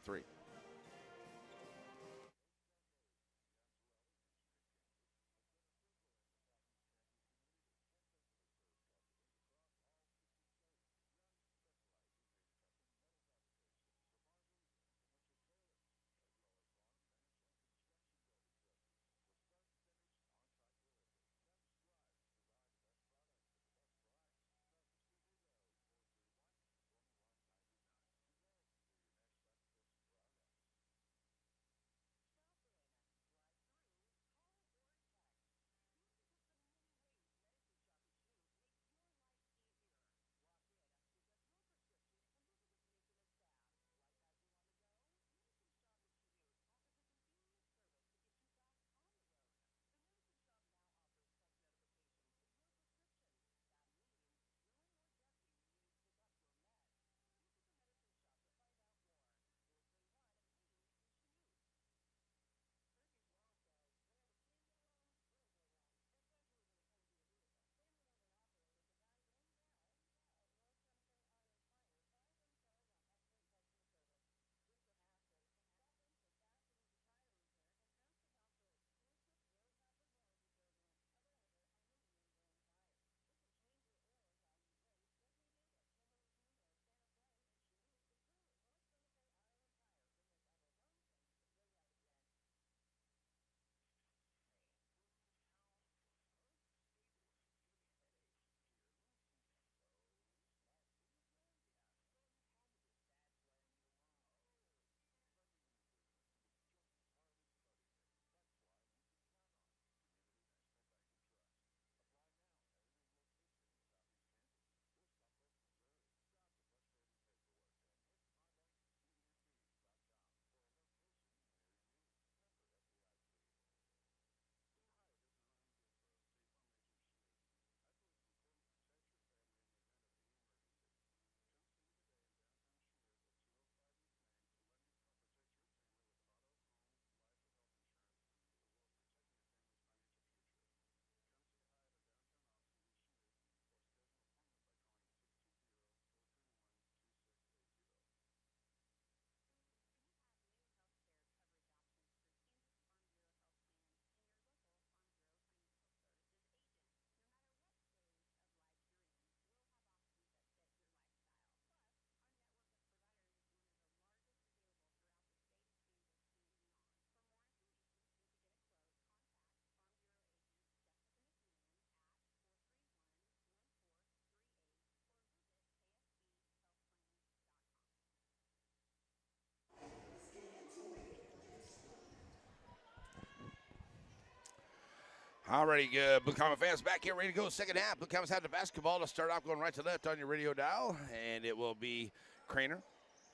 Alrighty, good. Blue Comet fans back here, ready to go. Second half. Blue Comets have the basketball to start off, going right to left on your radio dial, and it will be Craner,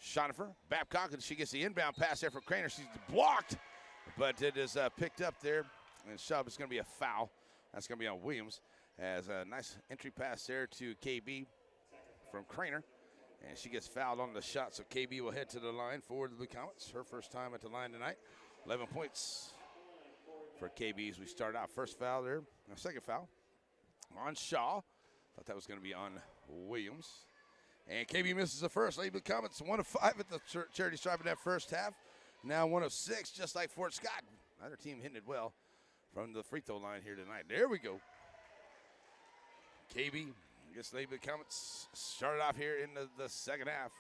Schonifer, Babcock, and she gets the inbound pass there for Craner. She's blocked, but it is picked up there, and shoved. It's going to be a foul. That's going to be on Williams. As a nice entry pass there to KB from Craner, and she gets fouled on the shot, so KB will head to the line for the Blue Comets. Her first time at the line tonight. 11 points for KB as we start out. First foul there, second foul on Shaw. Thought that was going to be on Williams. And KB misses the first. Lady Blue Comets 1 of 5 at the charity stripe in that first half. Now 1 of 6, just like Fort Scott. Another team hitting it well from the free throw line here tonight. There we go. KB gets Lady Blue Comets started off here in the second half.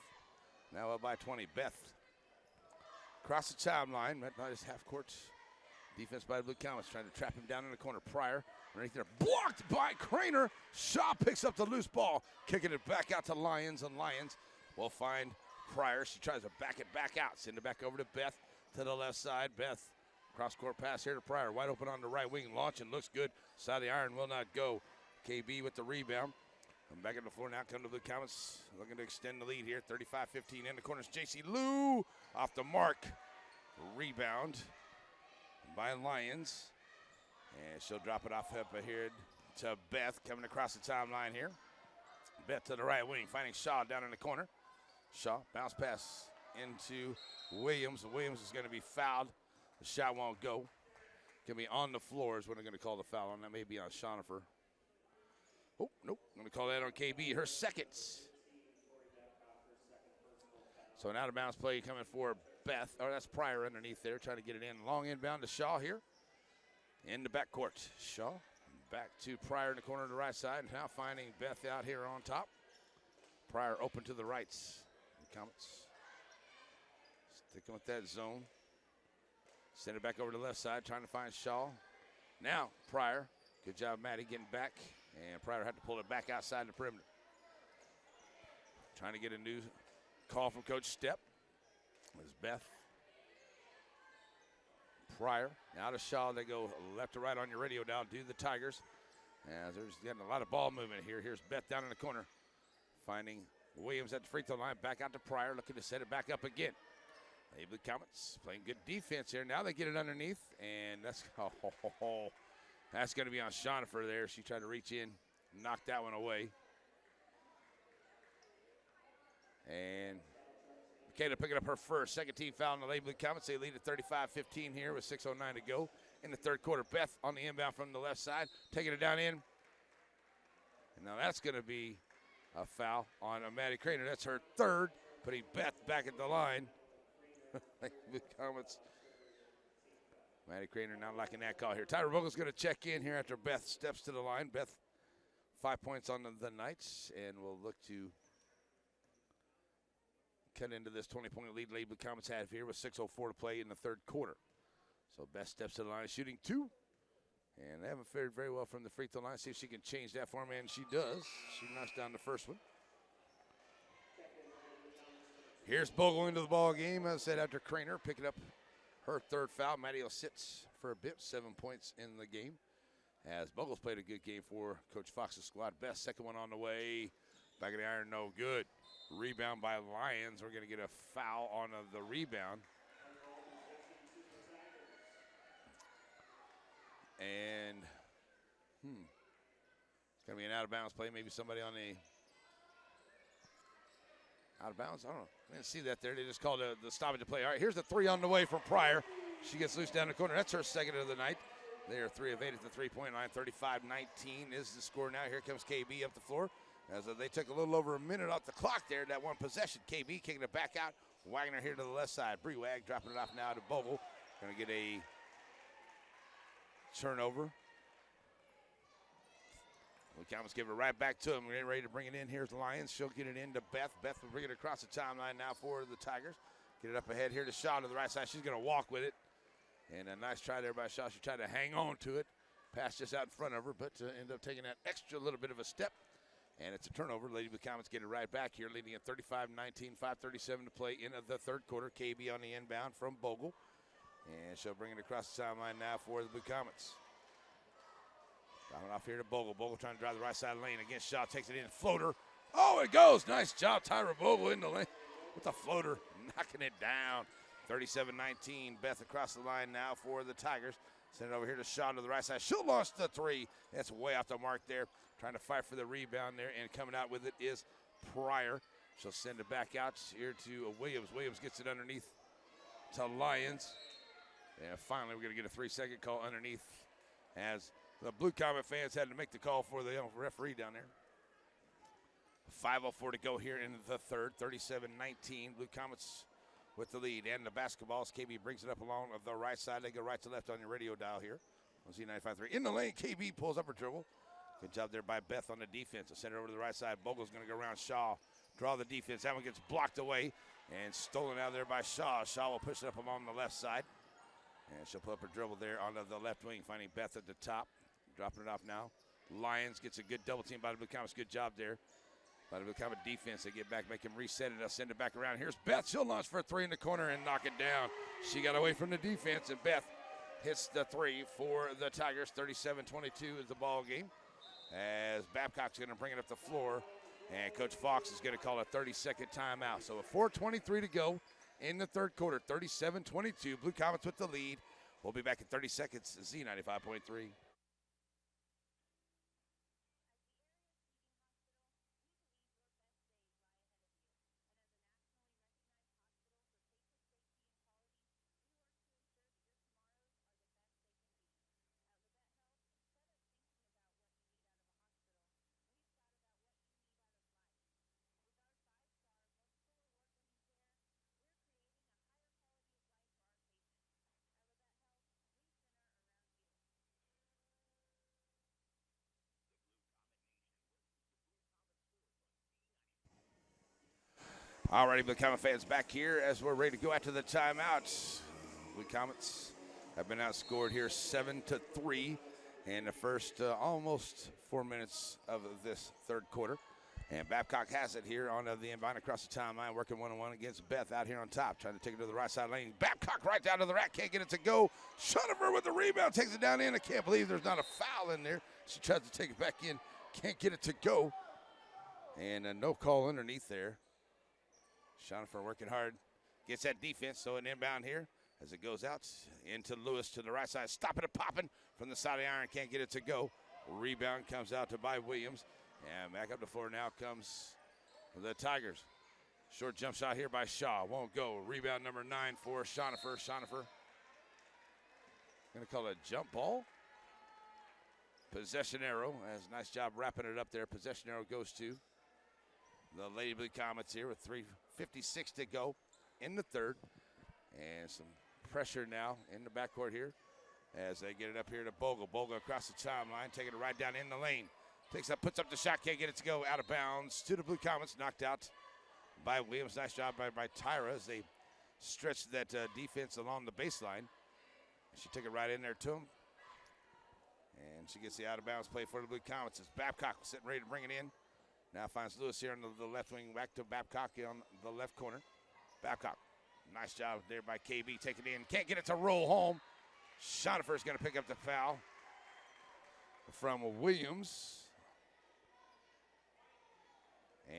Now up by 20. Beth across the timeline. Nice half court defense by the Blue Comets, trying to trap him down in the corner. Pryor right there, blocked by Craner. Shaw picks up the loose ball, kicking it back out to Lyons, and Lyons will find Pryor. She tries to back it back out, send it back over to Beth to the left side. Beth, cross-court pass here to Pryor, wide open on the right wing, launching, looks good. Side of the iron will not go. KB with the rebound. Come back on the floor now, come to the Blue Comets, looking to extend the lead here. 35-15 in the corners. JC Lou off the mark. Rebound by Lyons. And she'll drop it off up here to Beth, coming across the timeline here. Beth to the right wing, finding Shaw down in the corner. Shaw, bounce pass into Williams. Williams is going to be fouled. The shot won't go. Going to be on the floor is what I'm going to call the foul on. That may be on Schonifer. Oh, nope. I'm going to call that on KB. Her second. So an out-of-bounds play coming for Beth. Oh, that's Pryor underneath there, trying to get it in. Long inbound to Shaw here. In the backcourt. Shaw back to Pryor in the corner to the right side. Now finding Beth out here on top. Pryor open to the rights. Comets sticking with that zone. Send it back over to the left side, trying to find Shaw. Now Pryor. Good job, Maddie, getting back. And Pryor had to pull it back outside the perimeter. Trying to get a new call from Coach Stepp. There's Beth. Pryor. Now to Shaw. They go left to right on your radio down. Do the Tigers. As there's getting a lot of ball movement here. Here's Beth down in the corner. Finding Williams at the free throw line. Back out to Pryor. Looking to set it back up again. The Blue Comets playing good defense here. Now they get it underneath. And that's that's going to be on Schonifer there. She tried to reach in, knocked that one away. And Makeda picking up her first. Second team foul on the Lady Blue Comets. They lead at 35-15 here with 6:09 to go in the third quarter. Beth on the inbound from the left side, taking it down in. And now that's going to be a foul on Maddie Craner. That's her third, putting Beth back at the line. Blue Comets. Maddie Craner not liking that call here. Tyra Vogel's going to check in here after Beth steps to the line. Beth, 5 points on the Knights, and we'll look to cut into this 20-point lead Lady Blue Comets have here with 6:04 to play in the third quarter. So Beth steps to the line, shooting 2. And they haven't fared very well from the free throw line. See if she can change that for me, and she does. She knocks down the first one. Here's Bogle into the ball game, as I said, after Craner picking up her third foul. Maddie will sit for a bit, 7 points in the game. As Bogle's played a good game for Coach Fox's squad. Best second one on the way. Back of the iron, no good. Rebound by Lyons. We're going to get a foul on the rebound. And, it's going to be an out-of-bounds play. Maybe somebody on the out of bounds. I don't know. I didn't see that there. They just called the stoppage to play. All right, here's the three on the way from Pryor. She gets loose down the corner. That's her second of the night. They are 3 of 8 at the three-point line. 35-19 is the score now. Here comes KB up the floor. As they took a little over a minute off the clock there, that one possession. KB kicking it back out. Wagner here to the left side. Brewag dropping it off now to Bogle. Going to get a turnover. Blue Comets give it right back to him. We're getting ready to bring it in. Here's the Lions. She'll get it into Beth. Beth will bring it across the timeline now for the Tigers. Get it up ahead here to Shaw to the right side. She's going to walk with it. And a nice try there by Shaw. She tried to hang on to it. Pass just out in front of her, but ended up taking that extra little bit of a step. And it's a turnover. Lady Blue Comets get it right back here, leading at 35-19, 5:37 to play in the third quarter. KB on the inbound from Bogle. And she'll bring it across the timeline now for the Blue Comets. Driving off here to Bogle. Bogle trying to drive the right side lane against Shaw. Takes it in. Floater. Oh, it goes. Nice job, Tyra Bogle in the lane with the floater. Knocking it down. 37-19. Beth across the line now for the Tigers. Send it over here to Shaw to the right side. She'll launch the three. That's way off the mark there. Trying to fight for the rebound there. And coming out with it is Pryor. She'll send it back out here to Williams. Williams gets it underneath to Lyons. And finally, we're going to get a 3-second call underneath as the Blue Comet fans had to make the call for the referee down there. 5:04 to go here in the third. 37-19. Blue Comets with the lead. And the basketballs. KB brings it up along the right side. They go right to left on your radio dial here. On Z95.3. In the lane, KB pulls up her dribble. Good job there by Beth on the defense. I'll send it over to the right side. Bogle's going to go around Shaw. Draw the defense. That one gets blocked away and stolen out there by Shaw. Shaw will push it up along the left side. And she'll put up her dribble there on the left wing, finding Beth at the top. Dropping it off now. Lyons gets a good double team by the Blue Comets. Good job there by the Blue Comet defense. They get back, make him reset it. They'll send it back around. Here's Beth. She'll launch for a three in the corner and knock it down. She got away from the defense, and Beth hits the three for the Tigers. 37-22 is the ball game. As Babcock's going to bring it up the floor, and Coach Fox is going to call a 30-second timeout. So with 4:23 to go in the third quarter, 37-22. Blue Comets with the lead. We'll be back in 30 seconds. Z95.3. All righty, Blue Comet fans back here as we're ready to go after the timeout. Blue Comets have been outscored here 7-3 in the first almost 4 minutes of this third quarter. And Babcock has it here on the inbound across the timeline, working one-on-one against Beth out here on top, trying to take it to the right side lane. Babcock right down to the rack, can't get it to go. Shunover with the rebound, takes it down in. I can't believe there's not a foul in there. She tries to take it back in, can't get it to go. And no call underneath there. Shunover working hard, gets that defense, so an inbound here as it goes out into Lewis to the right side. Stopping it, popping from the side of the iron, can't get it to go. Rebound comes out to by Williams. And back up the floor now comes the Tigers. Short jump shot here by Shaw. Won't go. Rebound number 9 for Shunover. Shunover going to call it a jump ball. Possession arrow. As nice job wrapping it up there. Possession arrow goes to the Lady Blue Comets here with 3:56 to go in the third. And some pressure now in the backcourt here as they get it up here to Bogle. Bogle across the timeline, taking it right down in the lane. Takes up, puts up the shot, can't get it to go. Out of bounds to the Blue Comets, knocked out by Williams. Nice job by Tyra as they stretched that defense along the baseline. She took it right in there to him. And she gets the out of bounds play for the Blue Comets. As Babcock sitting ready to bring it in. Now finds Lewis here on the left wing, back to Babcock on the left corner. Babcock, nice job there by KB, taking it in. Can't get it to roll home. Shunover's going to pick up the foul from Williams.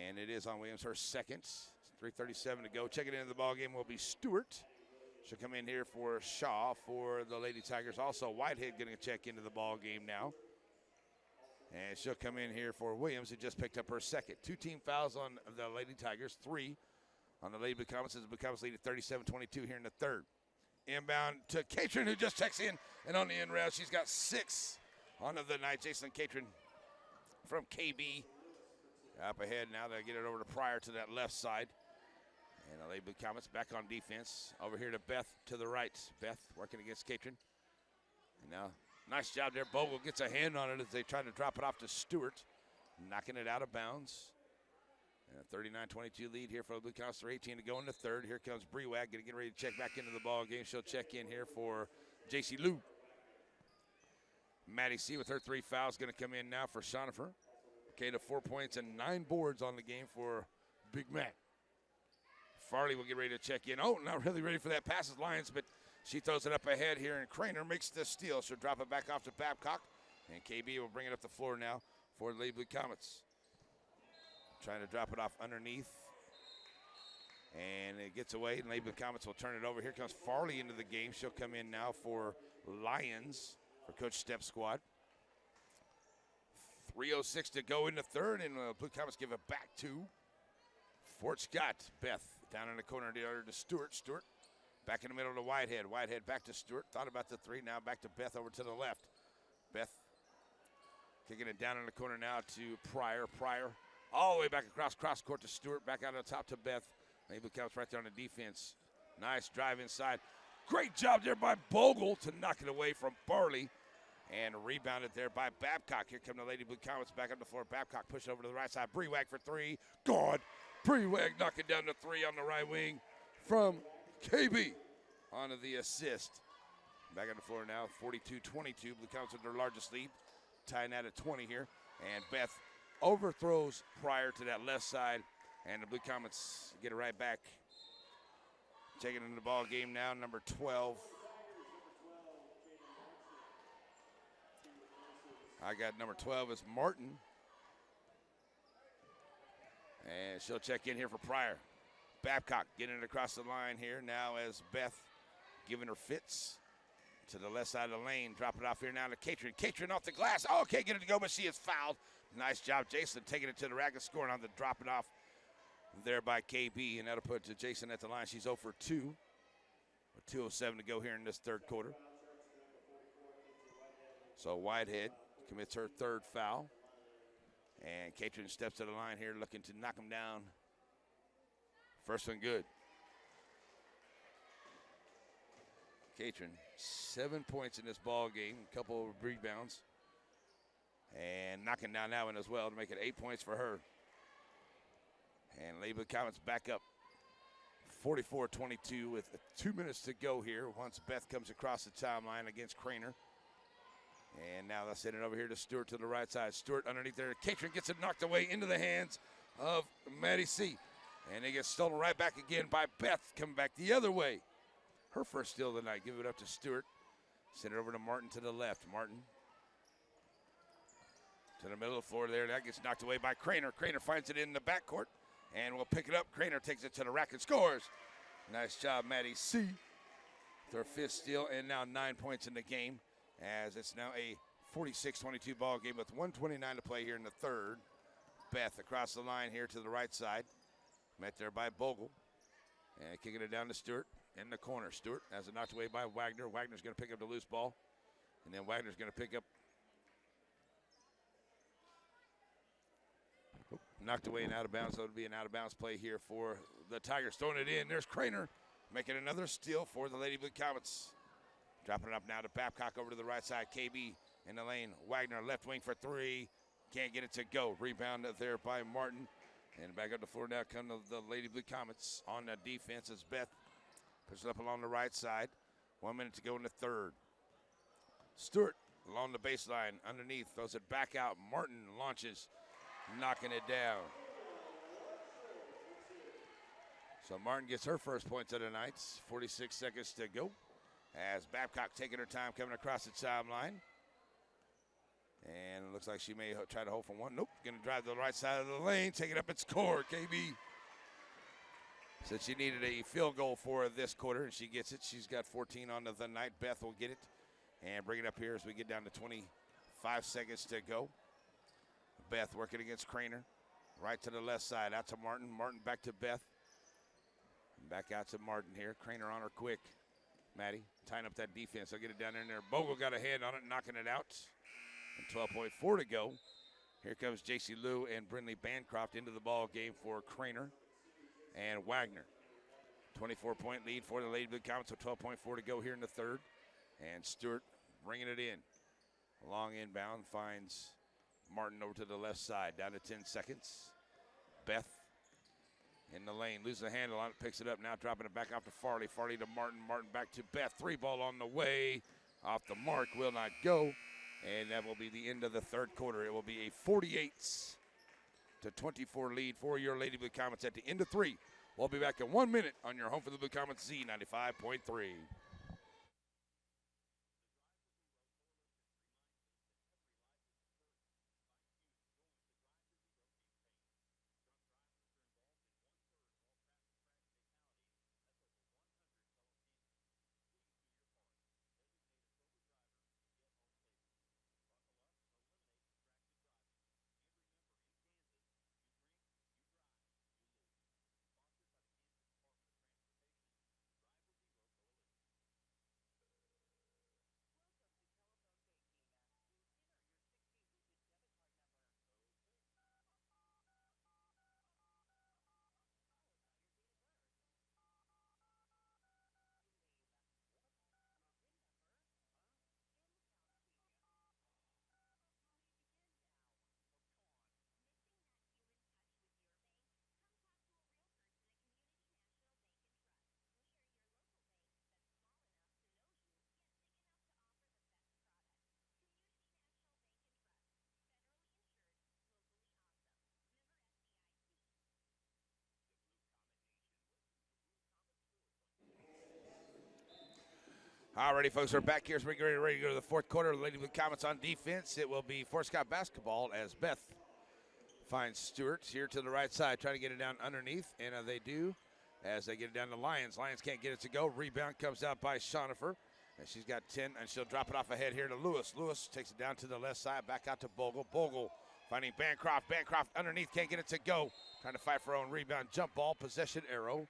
And it is on Williams, her second. 3:37 to go. Checking into the ball game will be Stewart. She'll come in here for Shaw for the Lady Tigers. Also, Whitehead going to check into the ball game now. And she'll come in here for Williams, who just picked up her second. 2 team fouls on the Lady Tigers, 3 on the Lady Blue Comets. The Blue Comets lead at 37-22 here in the third. Inbound to Catron, who just checks in. And on the end rail, she's got 6 on the night. Jason Catron from KB. Up ahead now, they get it over to Pryor to that left side. And the Lady Blue Comets back on defense. Over here to Beth to the right. Beth working against Catron. And now, nice job there. Bogle gets a hand on it as they try to drop it off to Stewart. Knocking it out of bounds. And a 39-22 lead here for the Blue Comets. 3:18 to go in the third. Here comes Brewag, going to get ready to check back into the ball game. She'll check in here for J.C. Lou. Maddie C with her 3 fouls going to come in now for Shunover. Okay, to 4 points and 9 boards on the game for Big Mac. Farley will get ready to check in. Oh, not really ready for that passes, Lyons, but she throws it up ahead here, and Craner makes the steal. She'll drop it back off to Babcock. And KB will bring it up the floor now for the Lady Blue Comets. Trying to drop it off underneath. And it gets away, and Lady Blue Comets will turn it over. Here comes Farley into the game. She'll come in now for Lions for Coach Stepp's squad. 3:06 to go in the third, and Blue Comets give it back to Fort Scott. Beth down in the corner to Stewart. Stewart back in the middle to Whitehead. Whitehead back to Stewart. Thought about the three. Now back to Beth over to the left. Beth kicking it down in the corner now to Pryor. Pryor all the way back across court to Stewart. Back out on top to Beth. Lady Blue Comets right there on the defense. Nice drive inside. Great job there by Bogle to knock it away from Barley. And rebounded there by Babcock. Here come the Lady Blue Comets back up the floor. Babcock push over to the right side. Brewag for three. Gone. Brewag knocking down the three on the right wing from KB onto the assist. Back on the floor now, 42-22. Blue Comets with their largest lead. Tying that at 20 here. And Beth overthrows Pryor to that left side. And the Blue Comets get it right back. Taking in the ball game now, number 12. I got number 12 is Martin. And she'll check in here for Pryor. Babcock getting it across the line here now as Beth giving her fits to the left side of the lane. Drop it off here now to Catron. Catron off the glass. Oh, can't get it to go, but she is fouled. Nice job, Jason, taking it to the rack and scoring on the drop it off there by KB. And that'll put Jason at the line. She's 0 for 2. With 2:07 to go here in this third quarter. So Whitehead commits her third foul. And Catron steps to the line here looking to knock him down. First one good. Catron, 7 points in this ball game, a couple of rebounds. And knocking down that one as well to make it 8 points for her. And Lady Blue Comets back up 44-22 with 2 minutes to go here once Beth comes across the timeline against Craner. And now they'll send it over here to Stewart to the right side. Stewart underneath there. Catron gets it knocked away into the hands of Maddie C. And they get stolen right back again by Beth coming back the other way. Her first steal of the night. Give it up to Stewart. Send it over to Martin to the left. Martin to the middle of the floor there. That gets knocked away by Craner. Craner finds it in the backcourt and will pick it up. Craner takes it to the rack and scores. Nice job, Maddie C. With her fifth steal and now 9 points in the game, as it's now a 46-22 ball game with 1:29 to play here in the third. Beth across the line here to the right side. Met there by Bogle. And kicking it down to Stewart in the corner. Stewart has it knocked away by Wagner. Wagner's going to pick up the loose ball. And then Wagner's going to pick up. Knocked away and out of bounds. So it'll be an out of bounds play here for the Tigers. Throwing it in. There's Craner making another steal for the Lady Blue Comets. Dropping it up now to Babcock over to the right side. KB in the lane. Wagner left wing for three. Can't get it to go. Rebound there by Martin. And back up the floor now come the Lady Blue Comets on the defense as Beth pushes up along the right side. 1 minute to go in the third. Stewart along the baseline underneath. Throws it back out. Martin launches, knocking it down. So Martin gets her first points of the night. 46 seconds to go. As Babcock taking her time coming across the timeline. And it looks like she may try to hold for one. Nope, going to drive to the right side of the lane, take it up and score. KB said she needed a field goal for this quarter, and she gets it. She's got 14 on the night. Beth will get it and bring it up here as we get down to 25 seconds to go. Beth working against Craner. Right to the left side, out to Martin. Martin back to Beth. Back out to Martin here. Craner on her quick. Maddie tying up that defense. They'll get it down in there. Bogle got a hand on it, knocking it out. And 12.4 to go. Here comes J.C. Liu and Brindley Bancroft into the ball game for Craner and Wagner. 24-point lead for the Lady Blue Comets with 12.4 to go here in the third. And Stewart bringing it in. Long inbound finds Martin over to the left side. Down to 10 seconds. Beth in the lane. Loses the handle on it. Picks it up now. Dropping it back off to Farley. Farley to Martin. Martin back to Beth. Three ball on the way. Off the mark. Will not go. And that will be the end of the third quarter. It will be a 48-24 lead for your Lady Blue Comets at the end of three. We'll be back in 1 minute on your home for the Blue Comets Z95.3. Alrighty, folks, we're back here as we get ready to go to the fourth quarter. Lady Blue Comets on defense. It will be Fort Scott basketball as Beth finds Stewart here to the right side, trying to get it down underneath, and they do as they get it down to Lions. Lions can't get it to go. Rebound comes out by Shonifer, and she's got 10, and she'll drop it off ahead here to Lewis. Lewis takes it down to the left side, back out to Bogle. Bogle finding Bancroft. Bancroft underneath, can't get it to go. Trying to fight for her own rebound. Jump ball, possession arrow.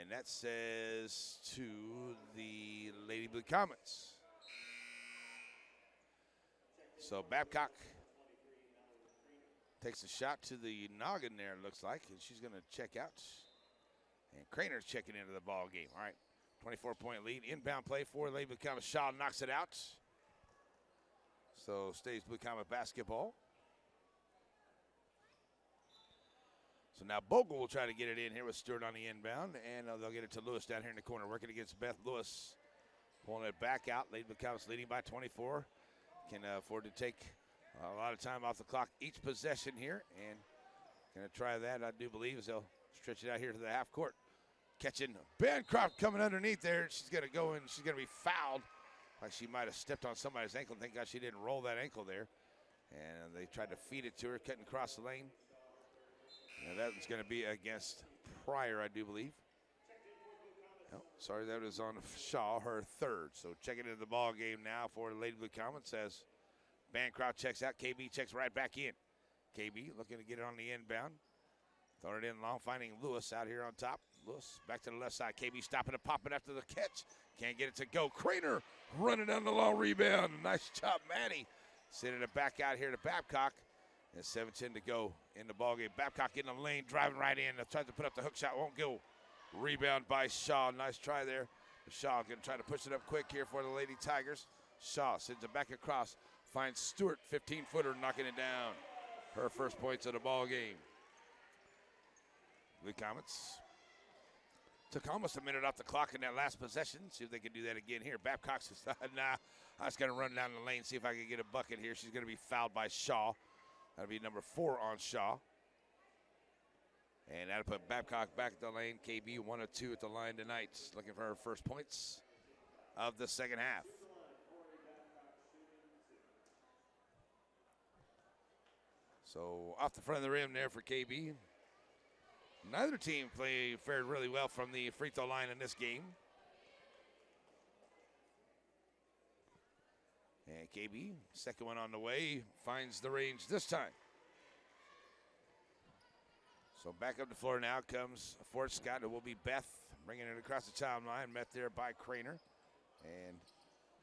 And that says to the Lady Blue Comets. So Babcock takes a shot to the noggin there, it looks like, and she's going to check out. And Craner's checking into the ball game. All right, 24-point lead. Inbound play for Lady Blue Comets. Shaw knocks it out. So stays Blue Comet basketball. So now Bogle will try to get it in here with Stewart on the inbound, and they'll get it to Lewis down here in the corner, working against Beth. Lewis pulling it back out. Lady Blue Comets leading by 24. Can afford to take a lot of time off the clock each possession here, and going to try that, I do believe, as they'll stretch it out here to the half court. Catching Bancroft coming underneath there. She's going to go in. She's going to be fouled. Like she might have stepped on somebody's ankle. Thank God she didn't roll that ankle there. And they tried to feed it to her, cutting across the lane. And that's going to be against Pryor, I do believe. Oh, sorry, that was on Shaw, her third. So checking into the ball game now for the Lady Blue Comets as Bancroft checks out. KB checks right back in. KB looking to get it on the inbound. Throwing it in long, finding Lewis out here on top. Lewis back to the left side. KB stopping and popping after the catch. Can't get it to go. Craner running down the long rebound. Nice job, Maddie. Sending it back out here to Babcock. And 7:10 to go in the ballgame. Babcock in the lane, driving right in. Tries to put up the hook shot, won't go. Rebound by Shaw. Nice try there. Shaw going to try to push it up quick here for the Lady Tigers. Shaw sends it back across. Finds Stewart, 15-footer, knocking it down. Her first points of the ballgame. Blue Comets took almost a minute off the clock in that last possession. See if they can do that again here. Babcock says, nah, I was going to run down the lane, see if I can get a bucket here. She's going to be fouled by Shaw. That'll be number 4 on Shaw. And that'll put Babcock back at the lane. KB 1 of 2 at the line tonight. Looking for her first points of the second half. So off the front of the rim there for KB. Neither team fared really well from the free throw line in this game. And KB, second one on the way, finds the range this time. So back up the floor now comes Fort Scott. It will be Beth bringing it across the timeline, met there by Craner. And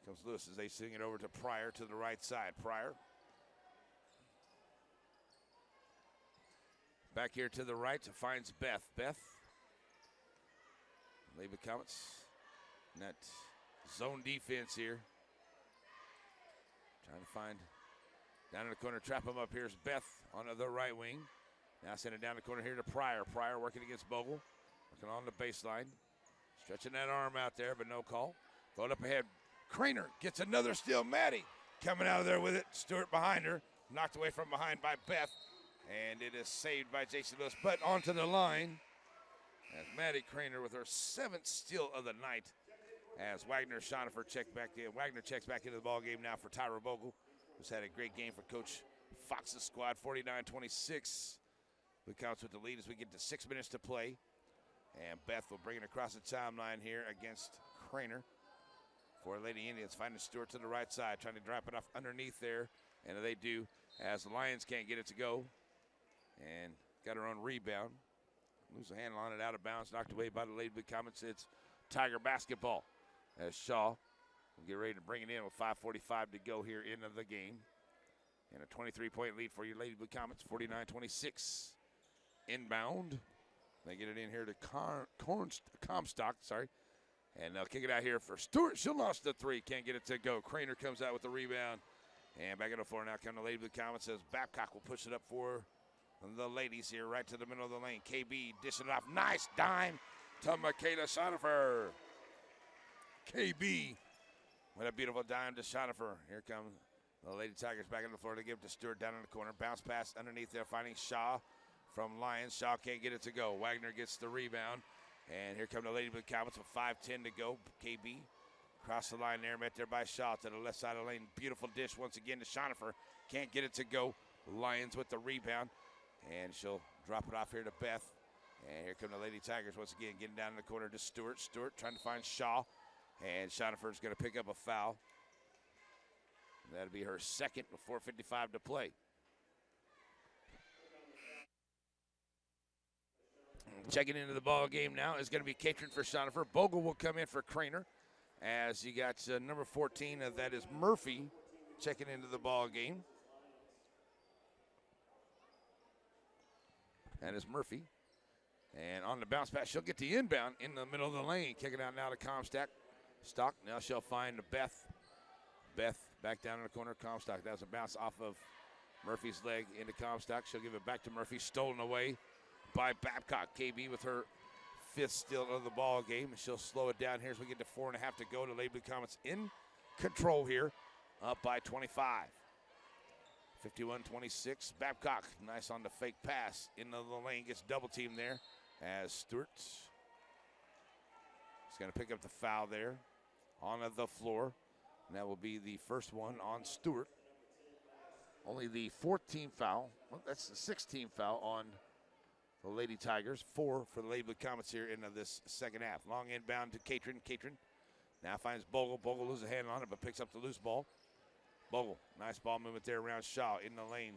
comes Lewis as they swing it over to Pryor to the right side. Pryor. Back here to the right finds Beth. Beth. Lady Comets. Net zone defense here. Trying to find down in the corner, trap him up. Here's Beth on the right wing. Now send it down the corner here to Pryor. Pryor working against Bogle. Working on the baseline. Stretching that arm out there, but no call. Throw it up ahead. Craner gets another steal. Maddie coming out of there with it. Stewart behind her. Knocked away from behind by Beth. And it is saved by Jason Lewis. But onto the line. As Maddie Craner with her 7th steal of the night. As Wagner Schonifer checked back in. Wagner checks back into the ball game now for Tyra Bogle, who's had a great game for Coach Fox's squad. 49-26. We counts with the lead as we get to 6 minutes to play. And Beth will bring it across the timeline here against Craner for Lady Indians. Finding Stewart to the right side, trying to drop it off underneath there. And they do, as the Lions can't get it to go. And got her own rebound. Lose a handle on it, out of bounds, knocked away by the Lady Blue Comets. It's Tiger basketball. As Shaw will get ready to bring it in with 5:45 to go here in the game. And a 23-point lead for your Lady Blue Comets, 49-26. Inbound. They get it in here to Comstock, sorry. And they'll kick it out here for Stewart. She'll lost the 3, can't get it to go. Craner comes out with the rebound. And back on the floor now come the Lady Blue Comets as Babcock will push it up for the ladies here right to the middle of the lane. KB dishing it off. Nice dime to Michaela Schonifer. KB with a beautiful dime to Schonifer. Here come the Lady Tigers back on the floor to give it to Stewart down in the corner. Bounce pass underneath there, finding Shaw from Lions. Shaw can't get it to go. Wagner gets the rebound. And here come the Lady Blue Comets with 5:10 to go. KB across the line there, met there by Shaw to the left side of the lane. Beautiful dish once again to Shonifer. Can't get it to go. Lions with the rebound. And she'll drop it off here to Beth. And here come the Lady Tigers once again, getting down in the corner to Stewart. Stewart trying to find Shaw. And Shonifer's going to pick up a foul. That'll be her second with 4:55 to play. Checking into the ball game now is going to be Catron for Shonifer. Bogle will come in for Craner. As you got number 14, that is Murphy, checking into the ball game. That is Murphy. And on the bounce pass, she'll get the inbound in the middle of the lane. Kicking out now to Comstock. Stock. Now she'll find Beth. Beth back down in the corner. Comstock. That was a bounce off of Murphy's leg into Comstock. She'll give it back to Murphy. Stolen away by Babcock. KB with her fifth steal of the ball game. She'll slow it down here as we get to 4.5 to go. The Lady Blue Comets in control here, up by 25. 51-26. Babcock, nice on the fake pass into the lane. Gets double teamed there as Stewart's going to pick up the foul there on the floor. And that will be the first one on Stewart. Only the 14th foul. Well, that's the 16th foul on the Lady Tigers. 4 for the Lady Blue Comets here into this second half. Long inbound to Catron. Catron now finds Bogle. Bogle loses a hand on it, but picks up the loose ball. Bogle, nice ball movement there around Shaw in the lane.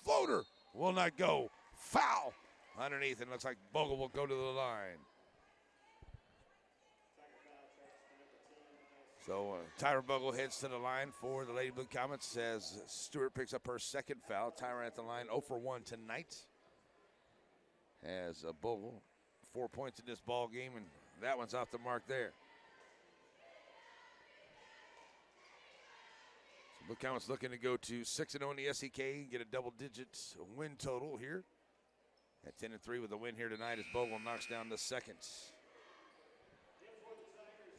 Floater will not go. Foul underneath, and looks like Bogle will go to the line. So Tyra Bogle heads to the line for the Lady Blue Comets as Stewart picks up her second foul. Tyra at the line 0 for 1 tonight. As Bogle, 4 points in this ball game, and that one's off the mark there. So Blue Comets looking to go to 6-0 in the SEK, get a double-digit win total here. At 10-3 with a win here tonight as Bogle knocks down the second.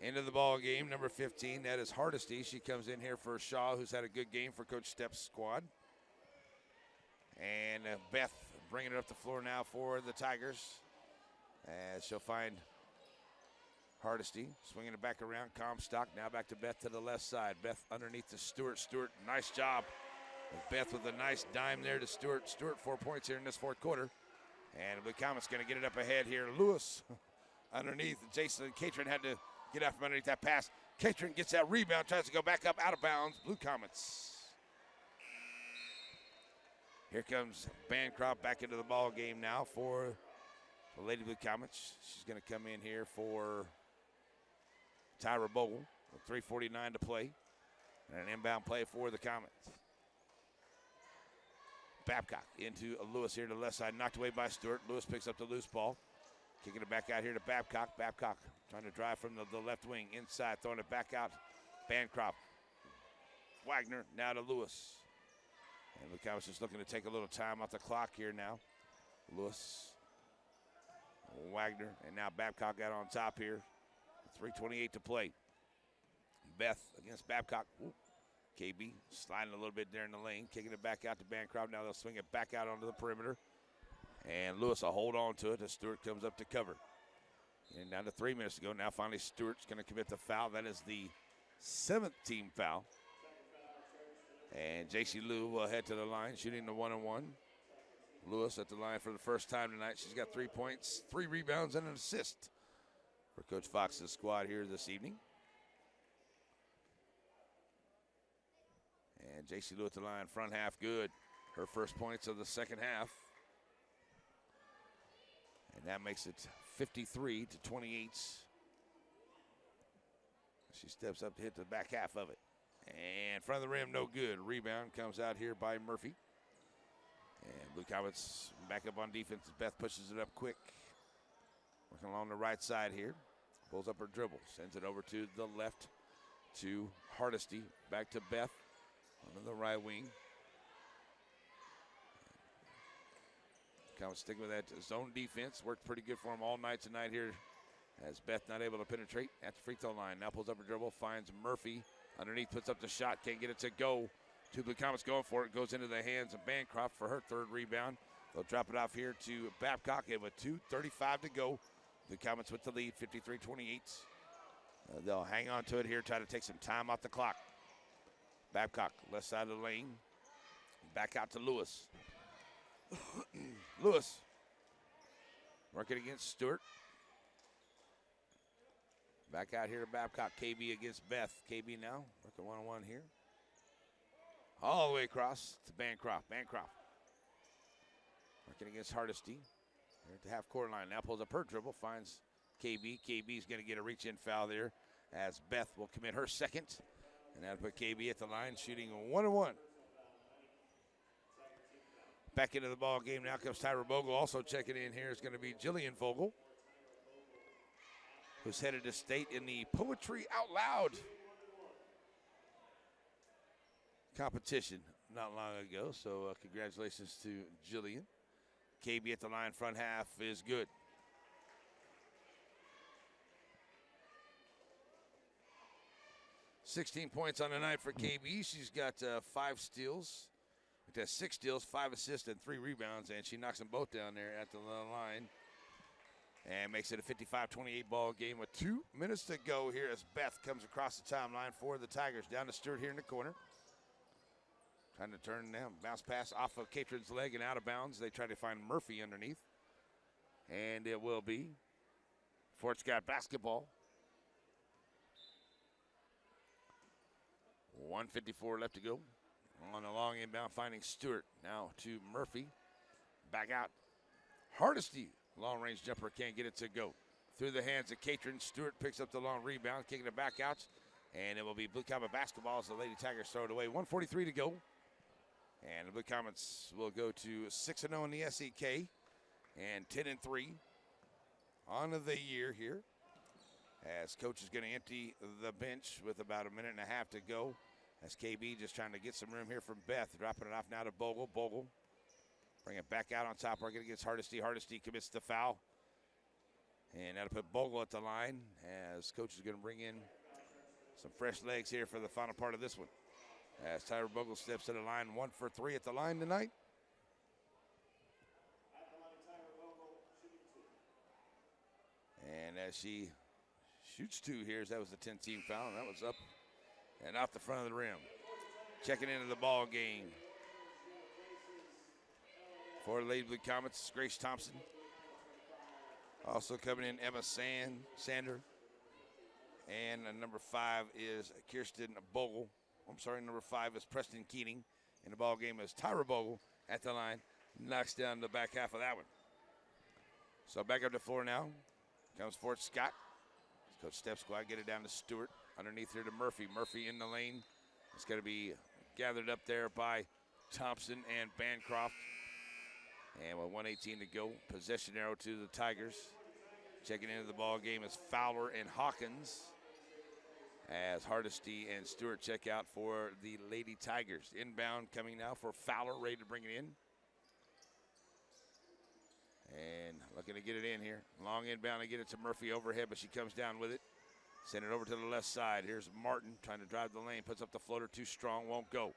Into the ball game, number 15, that is Hardesty. She comes in here for Shaw, who's had a good game for Coach Stepp's squad. And Beth bringing it up the floor now for the Tigers. As she'll find Hardesty, swinging it back around. Comstock now back to Beth to the left side. Beth underneath to Stewart. Stewart, nice job. Beth with a nice dime there to Stewart. Stewart 4 points here in this fourth quarter. And Blue Comets going to get it up ahead here. Lewis underneath. Jason Catron had to get out from underneath that pass. Catron gets that rebound, tries to go back up out of bounds. Blue Comets. Here comes Bancroft back into the ball game now for the Lady Blue Comets. She's going to come in here for Tyra Bogle with 3:49 to play. And an inbound play for the Comets. Babcock into Lewis here to the left side, knocked away by Stewart. Lewis picks up the loose ball. Kicking it back out here to Babcock. Babcock trying to drive from the left wing inside, throwing it back out. Bancroft. Wagner now to Lewis. And Blue Comets just looking to take a little time off the clock here now. Lewis, Wagner, and now Babcock got on top here. 3:28 to play. Beth against Babcock. Ooh. KB sliding a little bit there in the lane, kicking it back out to Bancroft. Now they'll swing it back out onto the perimeter. And Lewis will hold on to it as Stewart comes up to cover. And down to 3 minutes to go. Now finally Stewart's going to commit the foul. That is the 7th team foul. And J.C. Lou will head to the line, shooting the 1-on-1. Lewis at the line for the first time tonight. She's got 3 points, 3 rebounds, and an assist for Coach Fox's squad here this evening. And J.C. Lou at the line, front half good. Her first points of the second half. And that makes it 53-28. She steps up to hit the back half of it. And in front of the rim, no good. Rebound comes out here by Murphy. And Blue Comets back up on defense. Beth pushes it up quick. Working along the right side here. Pulls up her dribble. Sends it over to the left to Hardesty. Back to Beth on the right wing. Comets sticking with that zone defense. Worked pretty good for them all night tonight here. As Beth not able to penetrate at the free throw line. Now pulls up her dribble. Finds Murphy. Underneath, puts up the shot, can't get it to go. Two Blue Comets going for it, goes into the hands of Bancroft for her third rebound. They'll drop it off here to Babcock with 2:35 to go. The Comets with the lead, 53-28. They'll hang on to it here, try to take some time off the clock. Babcock, left side of the lane. Back out to Lewis. Lewis working against Stewart. Back out here to Babcock. KB against Beth. KB now working one-on-one here. All the way across to Bancroft. Bancroft working against Hardesty. Here at the half-court line. Now pulls up her dribble. Finds KB. KB's going to get a reach-in foul there as Beth will commit her second. And that'll put KB at the line shooting 1-1. Back into the ball game now comes Tyra Bogle. Also checking in here is going to be Jillian Vogel, who's headed to state in the Poetry Out Loud competition not long ago. So congratulations to Jillian. KB at the line, front half is good. "16 points on the night for KB. She's got 5 steals. It has 6 steals, 5 assists, and 3 rebounds, and she knocks them both down there at the line. And makes it a 55-28 ball game with 2 minutes to go here as Beth comes across the timeline for the Tigers. Down to Stewart here in the corner. Trying to turn them. Bounce pass off of Catron's leg and out of bounds. They try to find Murphy underneath. And it will be Fort Scott basketball. 1:54 left to go. On the long inbound, finding Stewart. Now to Murphy. Back out. Hardesty. Long-range jumper can't get it to go. Through the hands of Catron. Stewart picks up the long rebound, kicking it back out. And it will be Blue Comet basketball as the Lady Tigers throw it away. 1:43 to go. And the Blue Comets will go to 6-0 in the SEK and 10-3 on the year here. As coach is going to empty the bench with about a minute and a half to go. As KB just trying to get some room here from Beth. Dropping it off now to Bogle. Bogle bring it back out on top. We're going to get Hardesty. Hardesty commits the foul. And that'll put Bogle at the line as coach is going to bring in some fresh legs here for the final part of this one. As Tyra Bogle steps to the line, 1 for 3 at the line tonight. And as she shoots 2 here, that was the 10-team foul, and that was up and off the front of the rim. Checking into the ball game for the Lady Blue Comets, Grace Thompson. Also coming in, Emma Sander. And number 5 is Kirsten Bogle. I'm sorry, number 5 is Preston Keating. In the ball game is Tyra Bogle at the line. Knocks down the back half of that one. So back up the floor now. Comes Fort Scott. Coach Step Squad get it down to Stewart. Underneath here to Murphy. Murphy in the lane. It's going to be gathered up there by Thompson and Bancroft. And with 1:18 to go, possession arrow to the Tigers. Checking into the ball game is Fowler and Hawkins. As Hardesty and Stewart check out for the Lady Tigers. Inbound coming now for Fowler, ready to bring it in. And looking to get it in here. Long inbound to get it to Murphy overhead, but she comes down with it. Send it over to the left side. Here's Martin trying to drive the lane. Puts up the floater too strong, won't go.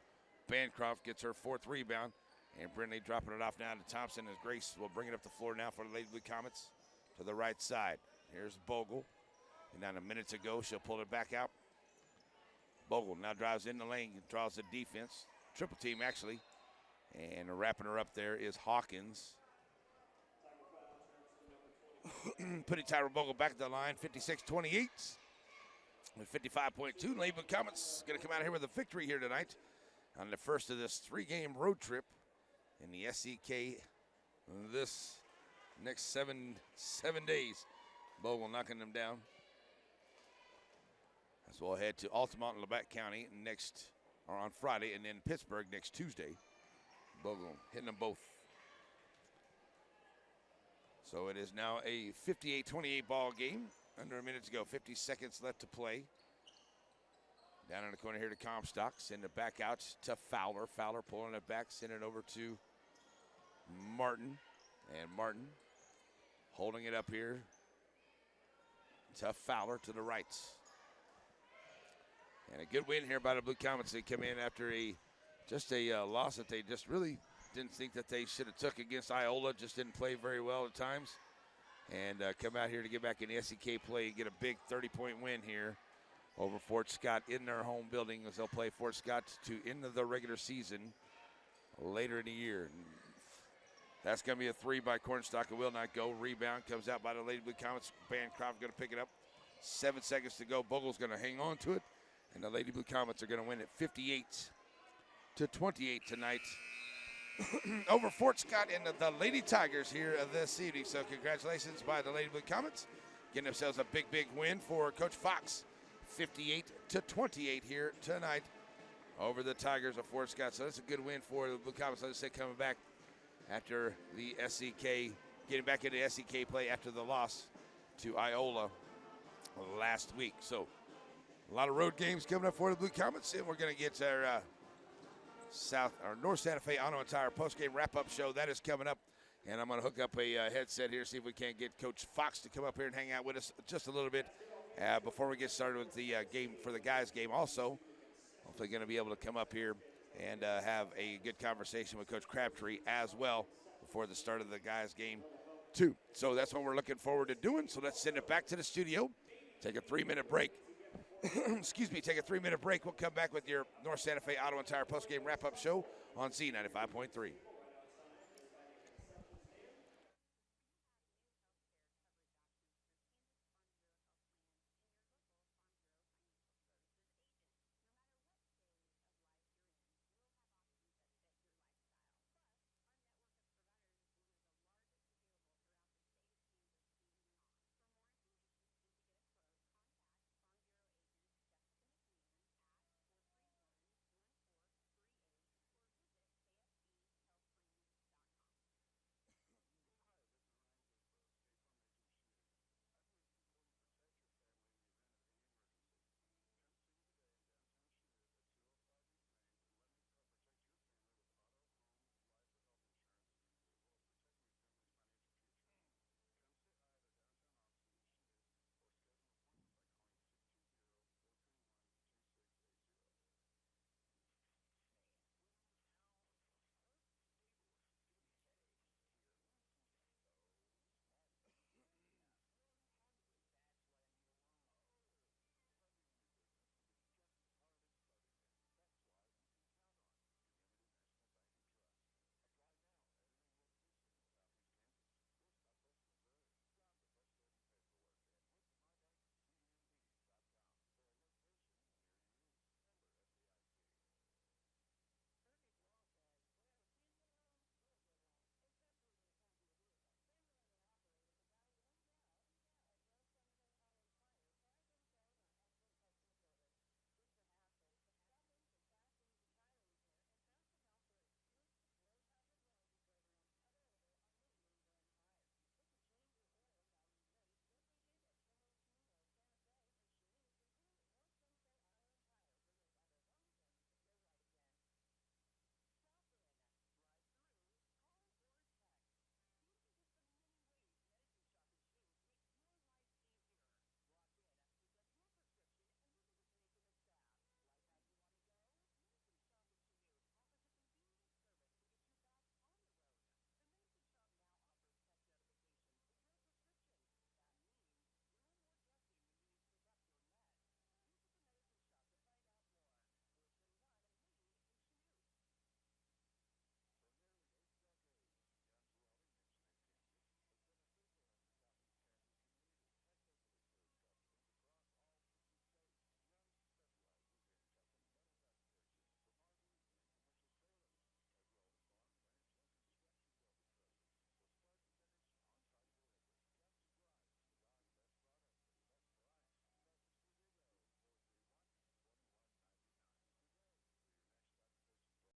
Bancroft gets her 4th rebound. And Brindley dropping it off now to Thompson as Grace will bring it up the floor now for the Lady Blue Comets to the right side. Here's Bogle. And down a minute to go, she'll pull it back out. Bogle now drives in the lane, draws the defense. Triple team, actually. And wrapping her up there is Hawkins. Putting Tyra Bogle back at the line, 56-28. With 55.2, Lady Blue Comets going to come out here with a victory here tonight on the first of this 3-game road trip in the SEK this next seven days. Bogle knocking them down. As we'll head to Altamont and Labatt County on Friday, and then Pittsburgh next Tuesday. Bogle hitting them both. So it is now a 58-28 ball game. Under a minute to go, 50 seconds left to play. Down in the corner here to Comstock. Send it back out to Fowler. Fowler pulling it back, send it over to Martin. And Martin holding it up here to Fowler to the right. And a good win here by the Blue Comets. They come in after a loss that they just really didn't think that they should have took against Iola. Just didn't play very well at times. and come out here to get back in the SEK play and get a big 30-point win here over Fort Scott in their home building, as they'll play Fort Scott to end of the regular season later in the year. And that's going to be a three by Cornstalk. It will not go. Rebound comes out by the Lady Blue Comets. Bancroft going to pick it up. 7 seconds to go. Bogle's going to hang on to it. And the Lady Blue Comets are going to win it 58-28 tonight over Fort Scott and the Lady Tigers here this evening. So congratulations by the Lady Blue Comets, getting themselves a big win for Coach Fox. 58-28 here tonight over the Tigers of Fort Scott. So that's a good win for the Blue Comets. Like I said, coming back after the SEK, getting back into SEK play after the loss to Iola last week. So a lot of road games coming up for the Blue Comets, and we're going to get our North Santa Fe Auto and Tire postgame wrap-up show. That is coming up, and I'm going to hook up a headset here, see if we can't get Coach Fox to come up here and hang out with us just a little bit before we get started with the game for the guys game. Also, hopefully going to be able to come up here and have a good conversation with Coach Crabtree as well before the start of the guys game too. So that's what we're looking forward to doing. So let's send it back to the studio, take a 3-minute break. Excuse me, take a 3-minute break. We'll come back with your North Santa Fe Auto and Tire postgame wrap-up show on Z95.3.